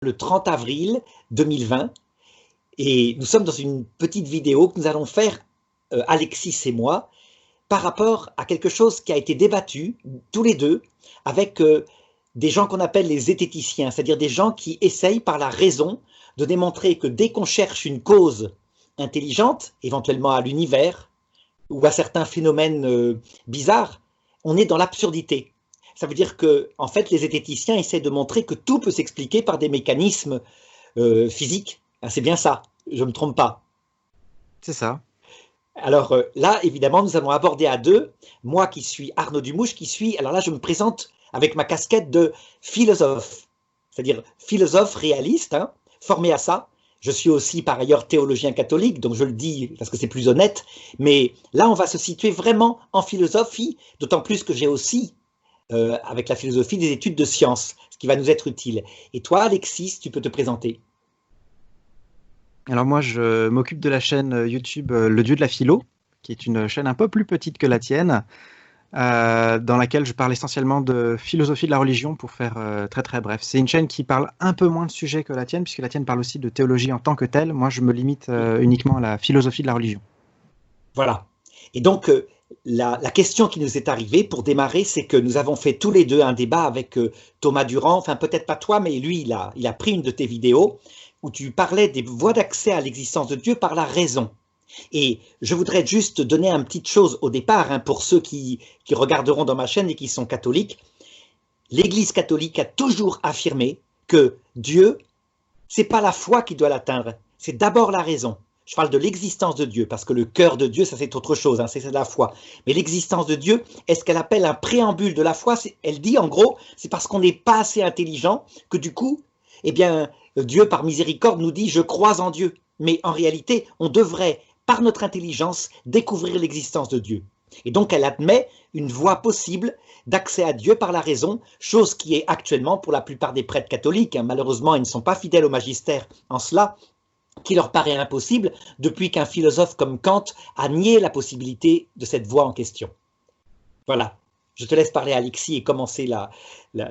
le 30 avril 2020 et nous sommes dans une petite vidéo que nous allons faire, Alexis et moi, par rapport à quelque chose qui a été débattu tous les deux avec des gens qu'on appelle les zététiciens, c'est-à-dire des gens qui essayent par la raison de démontrer que dès qu'on cherche une cause intelligente, éventuellement à l'univers ou à certains phénomènes bizarres, on est dans l'absurdité. Ça veut dire que, en fait, les zététiciens essaient de montrer que tout peut s'expliquer par des mécanismes physiques. C'est bien ça, je ne me trompe pas. C'est ça. Alors là, évidemment, nous allons aborder à deux. Moi qui suis Arnaud Dumouche, alors là, je me présente avec ma casquette de philosophe, c'est-à-dire philosophe réaliste, hein, formé à ça. Je suis aussi par ailleurs théologien catholique, donc je le dis parce que c'est plus honnête. Mais là, on va se situer vraiment en philosophie, d'autant plus que j'ai aussi, avec la philosophie, des études de sciences, ce qui va nous être utile. Et toi, Alexis, tu peux te présenter? Alors moi, je m'occupe de la chaîne YouTube Le Dieu de la Philo, qui est une chaîne un peu plus petite que la tienne, dans laquelle je parle essentiellement de philosophie de la religion, pour faire très très bref. C'est une chaîne qui parle un peu moins de sujets que la tienne, puisque la tienne parle aussi de théologie en tant que telle. Moi, je me limite uniquement à la philosophie de la religion. Voilà. Et donc, la question qui nous est arrivée pour démarrer, c'est que nous avons fait tous les deux un débat avec Thomas Durand, enfin peut-être pas toi, mais lui, il a pris une de tes vidéos où tu parlais des voies d'accès à l'existence de Dieu par la raison. Et je voudrais juste donner une petite chose au départ, hein, pour ceux qui regarderont dans ma chaîne et qui sont catholiques. L'Église catholique a toujours affirmé que Dieu, c'est pas la foi qui doit l'atteindre, c'est d'abord la raison. Je parle de l'existence de Dieu, parce que le cœur de Dieu, ça c'est autre chose, hein, c'est la foi. Mais l'existence de Dieu, est-ce qu'elle appelle un préambule de la foi? Elle dit en gros, c'est parce qu'on n'est pas assez intelligent que du coup, eh bien, Dieu par miséricorde nous dit je crois en Dieu. Mais en réalité, on devrait, par notre intelligence, découvrir l'existence de Dieu. Et donc elle admet une voie possible d'accès à Dieu par la raison, chose qui est actuellement pour la plupart des prêtres catholiques, hein, malheureusement ils ne sont pas fidèles au magistère en cela, qui leur paraît impossible depuis qu'un philosophe comme Kant a nié la possibilité de cette voie en question. Voilà, je te laisse parler Alexis et commencer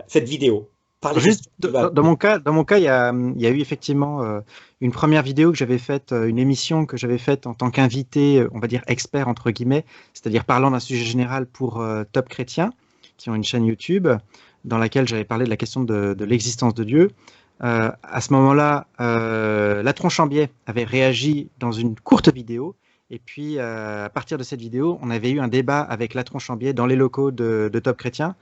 cette vidéo. Juste dans mon cas, il y a eu effectivement une première vidéo que j'avais faite, une émission que j'avais faite en tant qu'invité, on va dire expert entre guillemets, c'est-à-dire parlant d'un sujet général pour Top Chrétien, qui ont une chaîne YouTube, dans laquelle j'avais parlé de la question de l'existence de Dieu. À ce moment-là, Latron Chambier avait réagi dans une courte vidéo, et puis à partir de cette vidéo, on avait eu un débat avec Latron Chambier dans les locaux de Top Chrétien,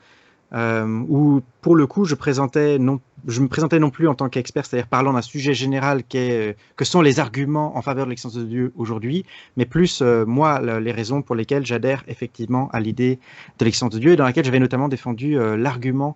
où pour le coup je me présentais non plus en tant qu'expert, c'est-à-dire parlant d'un sujet général que sont les arguments en faveur de l'existence de Dieu aujourd'hui, mais plus moi les raisons pour lesquelles j'adhère effectivement à l'idée de l'existence de Dieu, et dans laquelle j'avais notamment défendu l'argument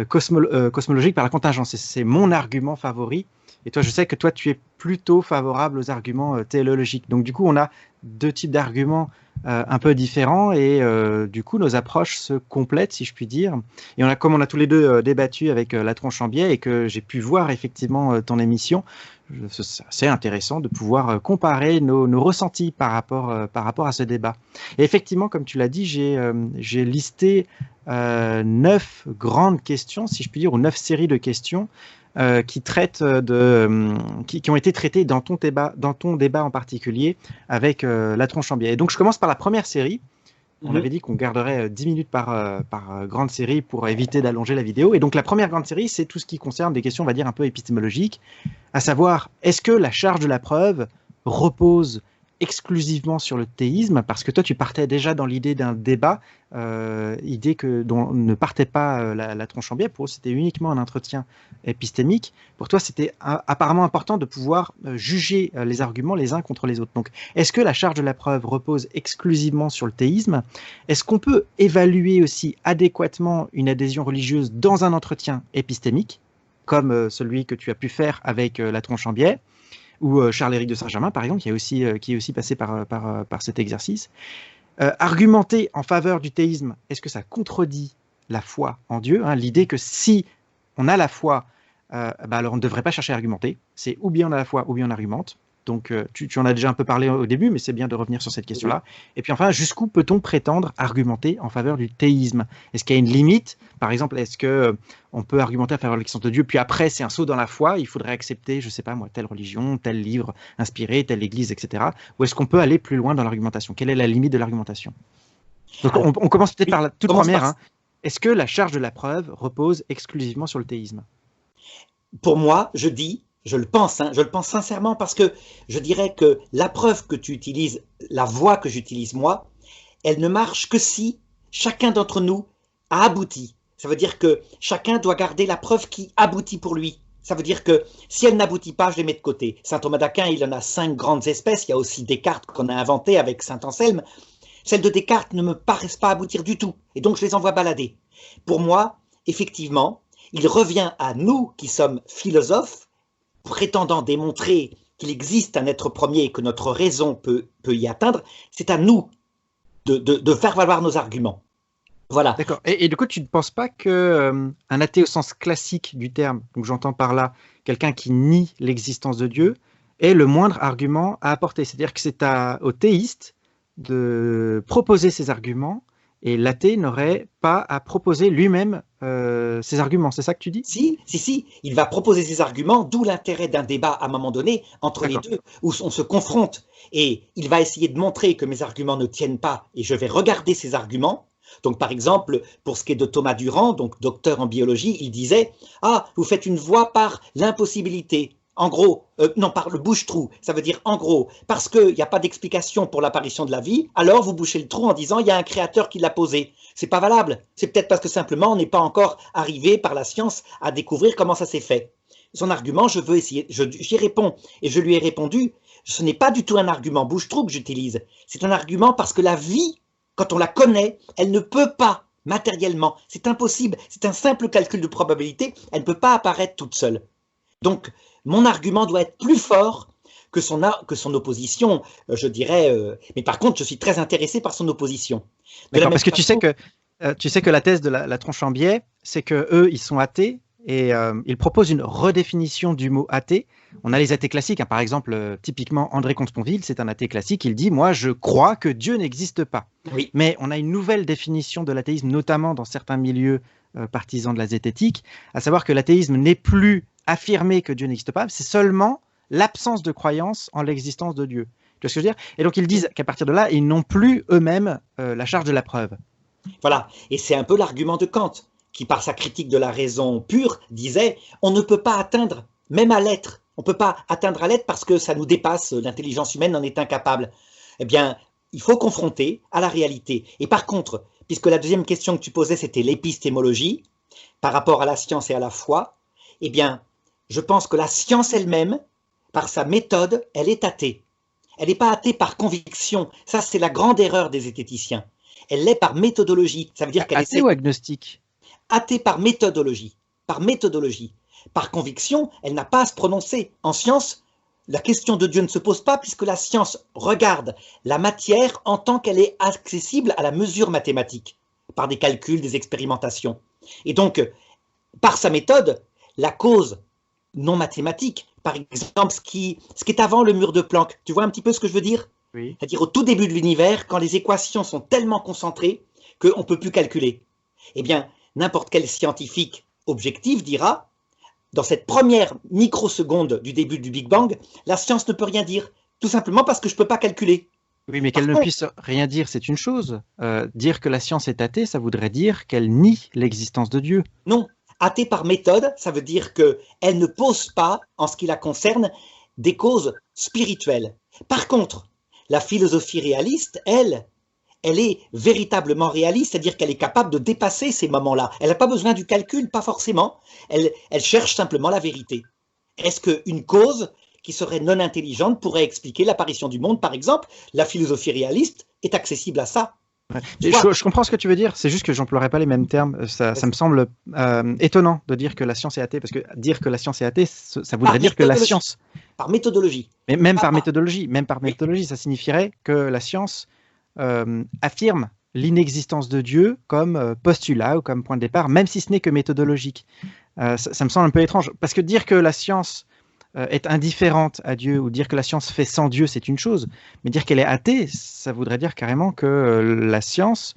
cosmologique par la contingence. C'est mon argument favori. Et toi, je sais que toi, tu es plutôt favorable aux arguments téléologiques. Donc, du coup, on a deux types d'arguments un peu différents, et du coup, nos approches se complètent, si je puis dire. Et comme on a tous les deux débattu avec Latron Chambier, et que j'ai pu voir effectivement ton émission, c'est assez intéressant de pouvoir comparer nos ressentis par rapport à ce débat. Et effectivement, comme tu l'as dit, j'ai listé 9 grandes questions, si je puis dire, ou 9 séries de questions qui ont été traitées dans ton débat en particulier avec Latron Chambier. Et donc, je commence par la première série. On avait dit qu'on garderait 10 minutes par grande série pour éviter d'allonger la vidéo. Et donc, la première grande série, c'est tout ce qui concerne des questions, on va dire, un peu épistémologiques, à savoir, est-ce que la charge de la preuve repose exclusivement sur le théisme? Parce que toi, tu partais déjà dans l'idée d'un débat, idée dont ne partait pas Latron Chambier. Pour eux, c'était uniquement un entretien épistémique. Pour toi, c'était apparemment important de pouvoir juger les arguments les uns contre les autres. Donc, est-ce que la charge de la preuve repose exclusivement sur le théisme? Est-ce qu'on peut évaluer aussi adéquatement une adhésion religieuse dans un entretien épistémique, comme celui que tu as pu faire avec Latron Chambier, ou Charles-Éric de Saint-Germain, par exemple, qui est aussi passé par cet exercice? Argumenter en faveur du théisme, est-ce que ça contredit la foi en Dieu, hein, l'idée que si on a la foi, alors on ne devrait pas chercher à argumenter, c'est ou bien on a la foi ou bien on argumente. Donc, tu en as déjà un peu parlé au début, mais c'est bien de revenir sur cette question-là. Et puis enfin, jusqu'où peut-on prétendre argumenter en faveur du théisme? Est-ce qu'il y a une limite? Par exemple, est-ce qu'on peut argumenter en faveur de l'existence de Dieu, puis après, c'est un saut dans la foi, il faudrait accepter, je ne sais pas moi, telle religion, tel livre inspiré, telle église, etc. Ou est-ce qu'on peut aller plus loin dans l'argumentation? Quelle est la limite de l'argumentation? Donc, on commence peut-être par la toute première. Hein. Est-ce que la charge de la preuve repose exclusivement sur le théisme? Pour moi, je le pense sincèrement, parce que je dirais que la preuve que tu utilises, la voie que j'utilise moi, elle ne marche que si chacun d'entre nous a abouti. Ça veut dire que chacun doit garder la preuve qui aboutit pour lui. Ça veut dire que si elle n'aboutit pas, je les mets de côté. Saint Thomas d'Aquin, il en a 5 grandes espèces. Il y a aussi Descartes qu'on a inventé avec Saint Anselme. Celles de Descartes ne me paraissent pas aboutir du tout. Et donc, je les envoie balader. Pour moi, effectivement, il revient à nous qui sommes philosophes, prétendant démontrer qu'il existe un être premier et que notre raison peut y atteindre. C'est à nous de faire valoir nos arguments. Voilà. D'accord. Et du coup, tu ne penses pas qu'un athée au sens classique du terme, donc j'entends par là quelqu'un qui nie l'existence de Dieu, est le moindre argument à apporter? C'est-à-dire que c'est au théiste de proposer ses arguments, et l'athée n'aurait pas à proposer lui-même ses arguments. C'est ça que tu dis? Si. Il va proposer ses arguments, d'où l'intérêt d'un débat à un moment donné entre les deux, où on se confronte. Et il va essayer de montrer que mes arguments ne tiennent pas, et je vais regarder ses arguments. Donc, par exemple, pour ce qui est de Thomas Durand, donc docteur en biologie, il disait « Ah, vous faites une voie par l'impossibilité ». En gros, non, par le bouche-trou, ça veut dire en gros, parce qu'il n'y a pas d'explication pour l'apparition de la vie, alors vous bouchez le trou en disant il y a un créateur qui l'a posé. C'est pas valable. C'est peut-être parce que simplement on n'est pas encore arrivé par la science à découvrir comment ça s'est fait. Son argument, je veux essayer, j'y réponds et je lui ai répondu, ce n'est pas du tout un argument bouche-trou que j'utilise. C'est un argument parce que la vie, quand on la connaît, elle ne peut pas matériellement. C'est impossible. C'est un simple calcul de probabilité. Elle ne peut pas apparaître toute seule. Donc, mon argument doit être plus fort que son opposition, je dirais. Mais par contre, je suis très intéressé par son opposition. D'accord, parce que tu sais que la thèse de la tronche en biais, c'est qu'eux, ils sont athées et ils proposent une redéfinition du mot athée. On a les athées classiques, hein, par exemple, typiquement André Comte-Sponville, c'est un athée classique. Il dit « Moi, je crois que Dieu n'existe pas ». Oui. Mais on a une nouvelle définition de l'athéisme, notamment dans certains milieux partisans de la zététique, à savoir que l'athéisme n'est plus affirmer que Dieu n'existe pas, c'est seulement l'absence de croyance en l'existence de Dieu. Tu vois ce que je veux dire? Et donc ils disent qu'à partir de là, ils n'ont plus eux-mêmes la charge de la preuve. Voilà, et c'est un peu l'argument de Kant, qui par sa critique de la raison pure disait on ne peut pas atteindre, même à l'être, on ne peut pas atteindre à l'être parce que ça nous dépasse, l'intelligence humaine en est incapable. Eh bien, il faut confronter à la réalité. Et par contre, puisque la deuxième question que tu posais, c'était l'épistémologie, par rapport à la science et à la foi, eh bien, je pense que la science elle-même, par sa méthode, elle est athée. Elle n'est pas athée par conviction. Ça, c'est la grande erreur des zététiciens. Elle l'est par méthodologie. Ça veut dire qu'elle athée ou agnostique? Athée par méthodologie. Par méthodologie. Par conviction, elle n'a pas à se prononcer. En science, la question de Dieu ne se pose pas puisque la science regarde la matière en tant qu'elle est accessible à la mesure mathématique, par des calculs, des expérimentations. Et donc, par sa méthode, la cause non mathématique, par exemple, ce qui est avant le mur de Planck. Tu vois un petit peu ce que je veux dire? Oui. C'est-à-dire au tout début de l'univers, quand les équations sont tellement concentrées qu'on ne peut plus calculer. Eh bien, n'importe quel scientifique objectif dira, dans cette première microseconde du début du Big Bang, la science ne peut rien dire, tout simplement parce que je ne peux pas calculer. Oui, mais qu'elle ne puisse rien dire, c'est une chose. Dire que la science est athée, ça voudrait dire qu'elle nie l'existence de Dieu. Non. Athée par méthode, ça veut dire qu'elle ne pose pas, en ce qui la concerne, des causes spirituelles. Par contre, la philosophie réaliste, elle est véritablement réaliste, c'est-à-dire qu'elle est capable de dépasser ces moments-là. Elle n'a pas besoin du calcul, pas forcément. Elle cherche simplement la vérité. Est-ce qu'une cause qui serait non intelligente pourrait expliquer l'apparition du monde, par exemple? La philosophie réaliste est accessible à ça. Ouais. Je comprends ce que tu veux dire, c'est juste que j'emploierais pas les mêmes termes. Ça me semble étonnant de dire que la science est athée, parce que dire que la science est athée, ça voudrait dire que la science... Par méthodologie. Mais même par méthodologie, ça signifierait que la science affirme l'inexistence de Dieu comme postulat ou comme point de départ, même si ce n'est que méthodologique. Ça me semble un peu étrange, parce que dire que la science est indifférente à Dieu ou dire que la science fait sans Dieu, c'est une chose. Mais dire qu'elle est athée, ça voudrait dire carrément que la science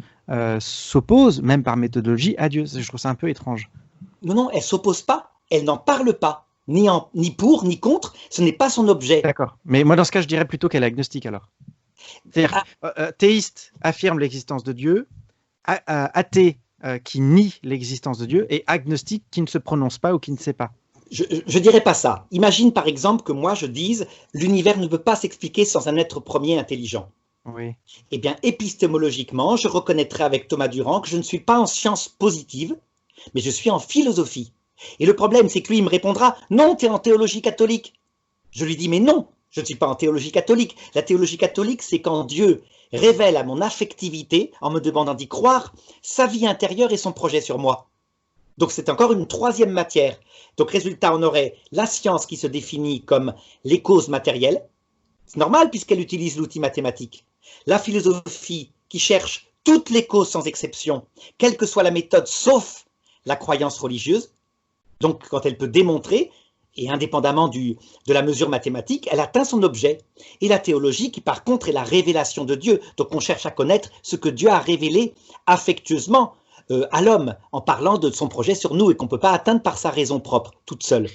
s'oppose, même par méthodologie, à Dieu. Je trouve ça un peu étrange. Non, non, elle s'oppose pas, elle n'en parle pas, ni pour, ni contre, ce n'est pas son objet. D'accord. Mais moi, dans ce cas, je dirais plutôt qu'elle est agnostique alors. C'est-à-dire, théiste affirme l'existence de Dieu, athée qui nie l'existence de Dieu, et agnostique qui ne se prononce pas ou qui ne sait pas. Je ne dirais pas ça. Imagine par exemple que moi je dise l'univers ne peut pas s'expliquer sans un être premier intelligent. Oui. Eh bien, épistémologiquement, je reconnaîtrai avec Thomas Durand que je ne suis pas en sciences positives, mais je suis en philosophie. Et le problème, c'est que lui, il me répondra « Non, tu es en théologie catholique ». Je lui dis « Mais non, je ne suis pas en théologie catholique. La théologie catholique, c'est quand Dieu révèle à mon affectivité, en me demandant d'y croire, sa vie intérieure et son projet sur moi. » Donc c'est encore une troisième matière. Donc résultat, on aurait la science qui se définit comme les causes matérielles. C'est normal puisqu'elle utilise l'outil mathématique. La philosophie qui cherche toutes les causes sans exception, quelle que soit la méthode, sauf la croyance religieuse. Donc quand elle peut démontrer, et indépendamment de la mesure mathématique, elle atteint son objet. Et la théologie qui par contre est la révélation de Dieu. Donc on cherche à connaître ce que Dieu a révélé affectueusement à l'homme en parlant de son projet sur nous et qu'on ne peut pas atteindre par sa raison propre, toute seule.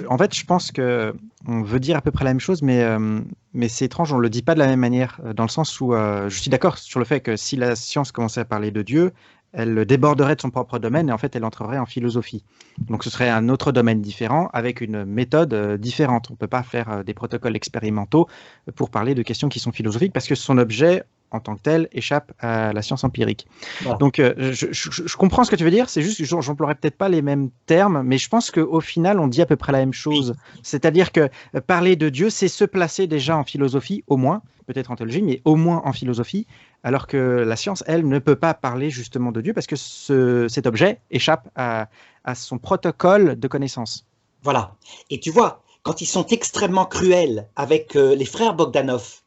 En fait, je pense qu'on veut dire à peu près la même chose, mais c'est étrange, on ne le dit pas de la même manière, dans le sens où je suis d'accord sur le fait que si la science commençait à parler de Dieu, elle déborderait de son propre domaine et en fait, elle entrerait en philosophie. Donc, ce serait un autre domaine différent avec une méthode différente. On ne peut pas faire des protocoles expérimentaux pour parler de questions qui sont philosophiques parce que son objet, en tant que tel, échappe à la science empirique. Voilà. Donc, je comprends ce que tu veux dire, c'est juste que j'emploierais peut-être pas les mêmes termes, mais je pense qu'au final, on dit à peu près la même chose. Oui. C'est-à-dire que parler de Dieu, c'est se placer déjà en philosophie, au moins, peut-être en théologie, mais au moins en philosophie, alors que la science, elle, ne peut pas parler justement de Dieu parce que cet objet échappe à son protocole de connaissance. Voilà. Et tu vois, quand ils sont extrêmement cruels avec les frères Bogdanov,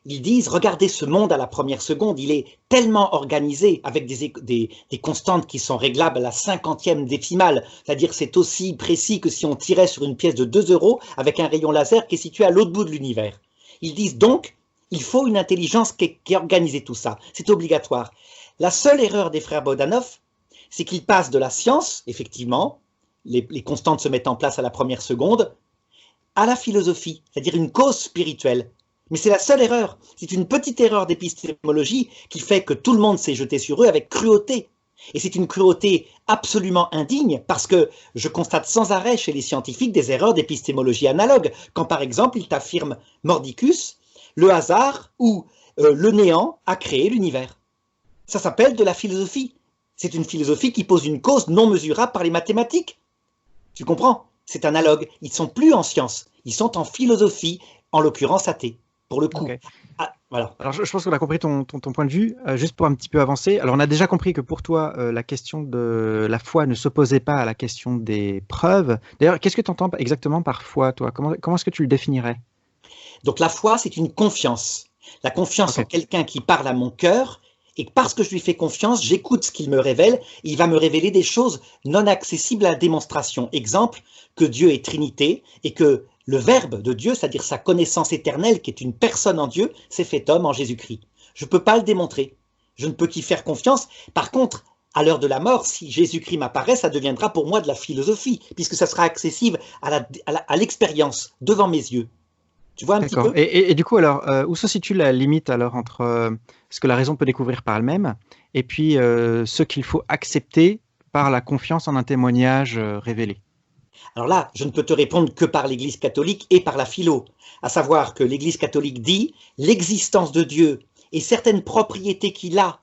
ils disent, regardez ce monde à la première seconde, il est tellement organisé avec des constantes qui sont réglables à la 50e décimale, c'est-à-dire c'est aussi précis que si on tirait sur une pièce de 2 € avec un rayon laser qui est situé à l'autre bout de l'univers. Ils disent donc, il faut une intelligence qui ait organisé tout ça, c'est obligatoire. La seule erreur des frères Bogdanov, c'est qu'ils passent de la science, effectivement, les constantes se mettent en place à la première seconde, à la philosophie, c'est-à-dire une cause spirituelle. Mais c'est la seule erreur. C'est une petite erreur d'épistémologie qui fait que tout le monde s'est jeté sur eux avec cruauté. Et c'est une cruauté absolument indigne parce que je constate sans arrêt chez les scientifiques des erreurs d'épistémologie analogue. Quand par exemple ils t'affirment mordicus, le hasard ou le néant a créé l'univers. Ça s'appelle de la philosophie. C'est une philosophie qui pose une cause non mesurable par les mathématiques. Tu comprends? C'est analogue. Ils ne sont plus en science. Ils sont en philosophie, en l'occurrence athée. Pour le coup. Okay. Ah, voilà. Alors, je pense qu'on a compris ton point de vue. Juste pour un petit peu avancer, alors on a déjà compris que pour toi, la question de la foi ne s'opposait pas à la question des preuves. D'ailleurs, qu'est-ce que tu entends exactement par foi, toi? Comment est-ce que tu le définirais? Donc la foi, c'est une confiance. La confiance en quelqu'un qui parle à mon cœur, et parce que je lui fais confiance, j'écoute ce qu'il me révèle, et il va me révéler des choses non accessibles à la démonstration. Exemple, que Dieu est Trinité, et que le Verbe de Dieu, c'est-à-dire sa connaissance éternelle, qui est une personne en Dieu, s'est fait homme en Jésus-Christ. Je ne peux pas le démontrer. Je ne peux qu'y faire confiance. Par contre, à l'heure de la mort, si Jésus-Christ m'apparaît, ça deviendra pour moi de la philosophie, puisque ça sera accessible à l'expérience, devant mes yeux. Tu vois un petit peu? Et du coup, alors, où se situe la limite alors entre ce que la raison peut découvrir par elle-même et puis ce qu'il faut accepter par la confiance en un témoignage révélé? Alors là, je ne peux te répondre que par l'Église catholique et par la philo, à savoir que l'Église catholique dit l'existence de Dieu et certaines propriétés qu'il a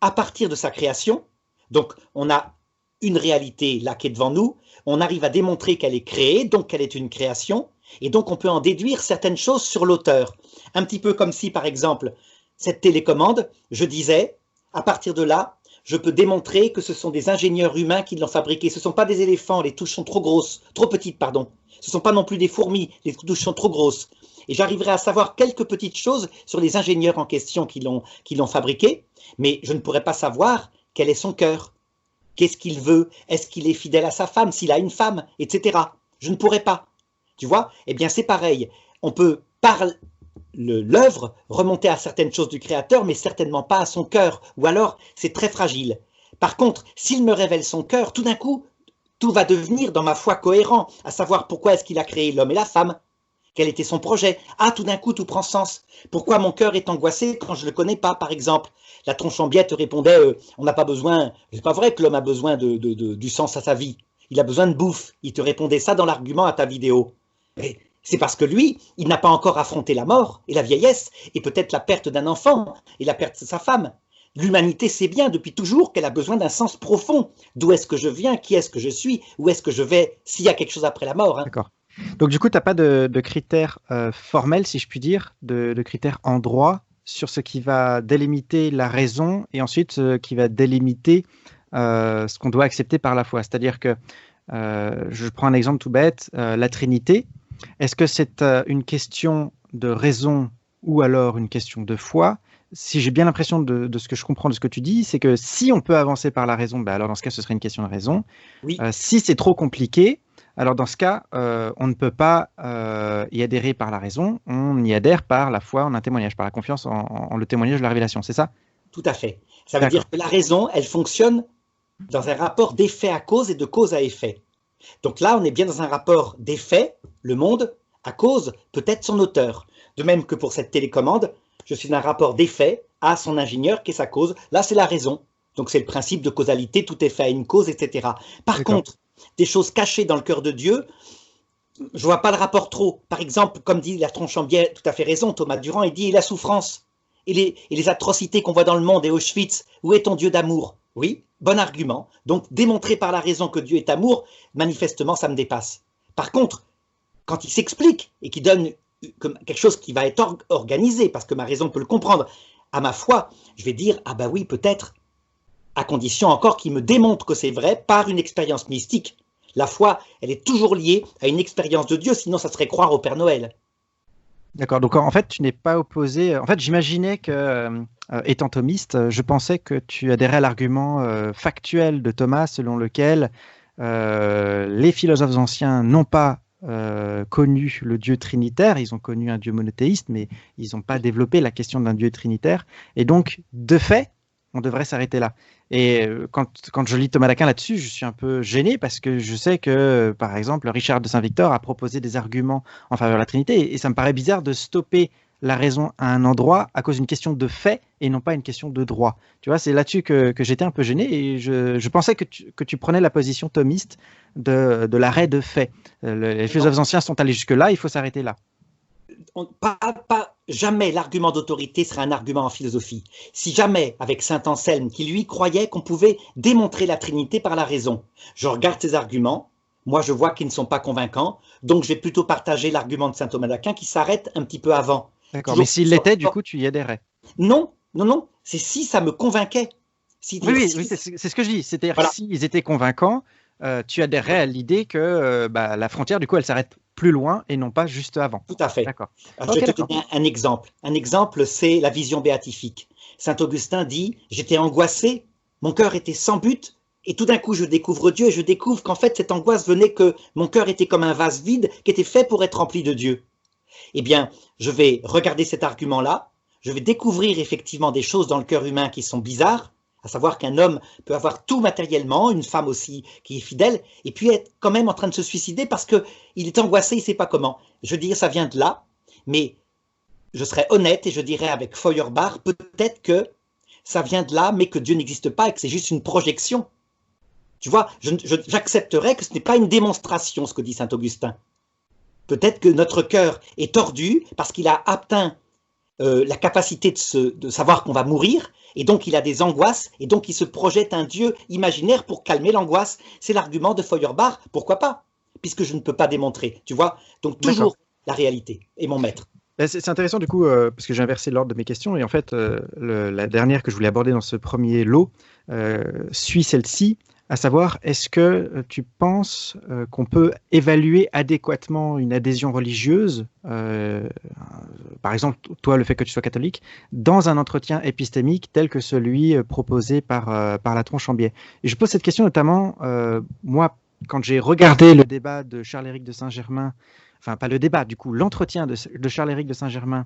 à partir de sa création. Donc, on a une réalité là qui est devant nous, on arrive à démontrer qu'elle est créée, donc qu'elle est une création, et donc on peut en déduire certaines choses sur l'auteur. Un petit peu comme si, par exemple, cette télécommande, je disais, à partir de là, je peux démontrer que ce sont des ingénieurs humains qui l'ont fabriquée. Ce ne sont pas des éléphants, les touches sont trop grosses, trop petites, pardon. Ce ne sont pas non plus des fourmis, les touches sont trop grosses. Et j'arriverai à savoir quelques petites choses sur les ingénieurs en question qui l'ont fabriquée, mais je ne pourrais pas savoir quel est son cœur. Qu'est-ce qu'il veut? Est-ce qu'il est fidèle à sa femme, s'il a une femme, etc. Je ne pourrais pas. Tu vois? Eh bien, c'est pareil. On peut, par l'œuvre, remonter à certaines choses du Créateur, mais certainement pas à son cœur. Ou alors, c'est très fragile. Par contre, s'il me révèle son cœur, tout d'un coup, tout va devenir dans ma foi cohérent, à savoir pourquoi est-ce qu'il a créé l'homme et la femme, quel était son projet. Ah, tout d'un coup, tout prend sens. Pourquoi mon cœur est angoissé quand je ne le connais pas, par exemple? La Tronchambiette répondait, on n'a pas besoin, c'est pas vrai que l'homme a besoin du sens à sa vie. Il a besoin de bouffe. Il te répondait ça dans l'argument à ta vidéo. Mais c'est parce que lui, il n'a pas encore affronté la mort et la vieillesse, et peut-être la perte d'un enfant et la perte de sa femme. L'humanité sait bien depuis toujours qu'elle a besoin d'un sens profond. D'où est-ce que je viens? Qui est-ce que je suis? Où est-ce que je vais? S'il y a quelque chose après la mort. Hein. D'accord. Donc du coup, tu n'as pas de critères formels, si je puis dire, de critères en droit sur ce qui va délimiter la raison et ensuite ce qui va délimiter ce qu'on doit accepter par la foi. C'est-à-dire que, je prends un exemple tout bête, la Trinité, est-ce que c'est une question de raison ou alors une question de foi? Si j'ai bien l'impression de ce que je comprends de ce que tu dis, c'est que si on peut avancer par la raison, alors dans ce cas, ce serait une question de raison. Oui. Si c'est trop compliqué, alors dans ce cas, on ne peut pas y adhérer par la raison, on y adhère par la foi en un témoignage, par la confiance en le témoignage de la révélation, c'est ça? Tout à fait. Ça veut dire que la raison, elle fonctionne dans un rapport d'effet à cause et de cause à effet. Donc là, on est bien dans un rapport d'effet, le monde, à cause, peut-être son auteur. De même que pour cette télécommande, je suis dans un rapport d'effet à son ingénieur qui est sa cause. Là, c'est la raison. Donc c'est le principe de causalité, tout est fait à une cause, etc. Par contre, des choses cachées dans le cœur de Dieu, je ne vois pas le rapport trop. Par exemple, comme dit la Tronchambière, tout à fait raison, Thomas Durand, il dit la souffrance et les atrocités qu'on voit dans le monde et Auschwitz, où est ton Dieu d'amour? Oui, bon argument. Donc démontrer par la raison que Dieu est amour, manifestement, ça me dépasse. Par contre, quand il s'explique et qu'il donne quelque chose qui va être organisé, parce que ma raison peut le comprendre, à ma foi, je vais dire, ah ben oui, peut-être, à condition encore qu'il me démontre que c'est vrai par une expérience mystique. La foi, elle est toujours liée à une expérience de Dieu, sinon ça serait croire au Père Noël. D'accord, donc en fait, tu n'es pas opposé. En fait, j'imaginais que, étant thomiste, je pensais que tu adhérais à l'argument factuel de Thomas selon lequel les philosophes anciens n'ont pas connu le Dieu trinitaire, ils ont connu un Dieu monothéiste, mais ils n'ont pas développé la question d'un Dieu trinitaire. Et donc, de fait, on devrait s'arrêter là. Et quand je lis Thomas d'Aquin là-dessus, je suis un peu gêné parce que je sais que, par exemple, Richard de Saint-Victor a proposé des arguments en faveur de la Trinité et ça me paraît bizarre de stopper la raison à un endroit à cause d'une question de fait et non pas une question de droit. Tu vois, c'est là-dessus que j'étais un peu gêné et je pensais que tu prenais la position thomiste de l'arrêt de fait. Les philosophes anciens sont allés jusque-là, il faut s'arrêter là. Jamais l'argument d'autorité sera un argument en philosophie. Si jamais, avec saint Anselme, qui lui croyait qu'on pouvait démontrer la Trinité par la raison, je regarde ces arguments, moi je vois qu'ils ne sont pas convaincants, donc je vais plutôt partager l'argument de saint Thomas d'Aquin qui s'arrête un petit peu avant. D'accord, mais s'il l'était, du coup, tu y adhérais? Non, c'est si ça me convainquait. Oui, c'est ce que je dis, c'est-à-dire voilà. S'ils étaient convaincants, tu adhérais à l'idée que la frontière, du coup, elle s'arrête plus loin et non pas juste avant. Tout à fait. Je vais te donner un exemple. Un exemple, c'est la vision béatifique. Saint Augustin dit « J'étais angoissé, mon cœur était sans but, et tout d'un coup, je découvre Dieu et je découvre qu'en fait, cette angoisse venait que mon cœur était comme un vase vide qui était fait pour être rempli de Dieu. » Eh bien, je vais regarder cet argument-là, je vais découvrir effectivement des choses dans le cœur humain qui sont bizarres, à savoir qu'un homme peut avoir tout matériellement, une femme aussi qui est fidèle, et puis être quand même en train de se suicider parce qu'il est angoissé, il ne sait pas comment. Je dirais ça vient de là, mais je serais honnête et je dirais avec Feuerbach, peut-être que ça vient de là, mais que Dieu n'existe pas et que c'est juste une projection. Tu vois, j'accepterais que ce n'est pas une démonstration, ce que dit saint Augustin. Peut-être que notre cœur est tordu parce qu'il a atteint la capacité de savoir qu'on va mourir, et donc il a des angoisses, et donc il se projette un Dieu imaginaire pour calmer l'angoisse. C'est l'argument de Feuerbach, pourquoi pas, puisque je ne peux pas démontrer, tu vois. Donc toujours la réalité est mon maître. C'est intéressant du coup, parce que j'ai inversé l'ordre de mes questions, et en fait, la dernière que je voulais aborder dans ce premier lot suit celle-ci, à savoir, est-ce que tu penses qu'on peut évaluer adéquatement une adhésion religieuse, par exemple, toi, le fait que tu sois catholique, dans un entretien épistémique tel que celui proposé par la Tronchambière? Et je pose cette question notamment, moi, quand j'ai regardé le débat de Charles-Éric de Saint-Germain, enfin pas le débat, du coup, l'entretien de Charles-Éric de Saint-Germain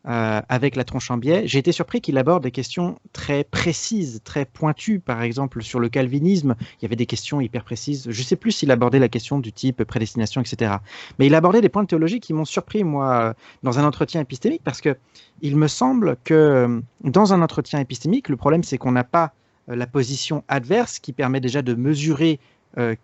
avec la tronche en biais, j'ai été surpris qu'il aborde des questions très précises, très pointues. Par exemple, sur le calvinisme, il y avait des questions hyper précises. Je ne sais plus s'il abordait la question du type prédestination, etc. Mais il abordait des points de théologie qui m'ont surpris, moi, dans un entretien épistémique, parce que il me semble que dans un entretien épistémique, le problème, c'est qu'on n'a pas la position adverse qui permet déjà de mesurer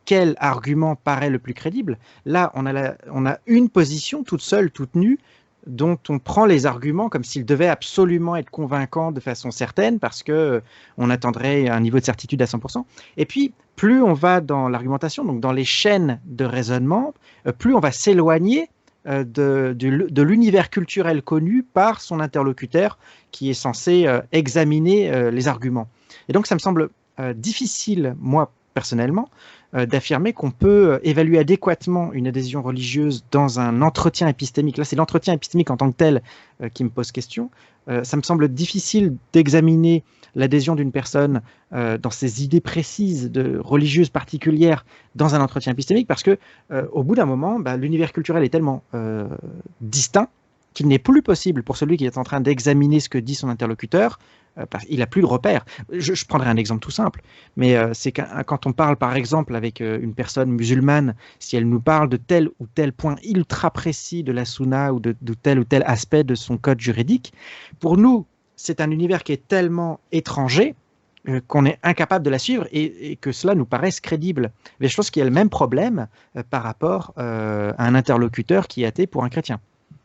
quel argument paraît le plus crédible. Là, on a une position toute seule, toute nue, dont on prend les arguments comme s'ils devaient absolument être convaincants de façon certaine, parce qu'on attendrait un niveau de certitude à 100%. Et puis, plus on va dans l'argumentation, donc dans les chaînes de raisonnement, plus on va s'éloigner de l'univers culturel connu par son interlocuteur qui est censé examiner les arguments. Et donc, ça me semble difficile, moi, personnellement, d'affirmer qu'on peut évaluer adéquatement une adhésion religieuse dans un entretien épistémique. Là, c'est l'entretien épistémique en tant que tel qui me pose question. Ça me semble difficile d'examiner l'adhésion d'une personne dans ses idées précises religieuses particulières dans un entretien épistémique parce que au bout d'un moment, l'univers culturel est tellement distinct qu'il n'est plus possible pour celui qui est en train d'examiner ce que dit son interlocuteur, il n'a plus de repères. Je prendrai un exemple tout simple, mais c'est quand on parle par exemple avec une personne musulmane, si elle nous parle de tel ou tel point ultra précis de la sunna ou de tel ou tel aspect de son code juridique, pour nous, c'est un univers qui est tellement étranger qu'on est incapable de la suivre et que cela nous paraisse crédible. Mais je pense qu'il y a le même problème par rapport à un interlocuteur qui est athée pour un chrétien.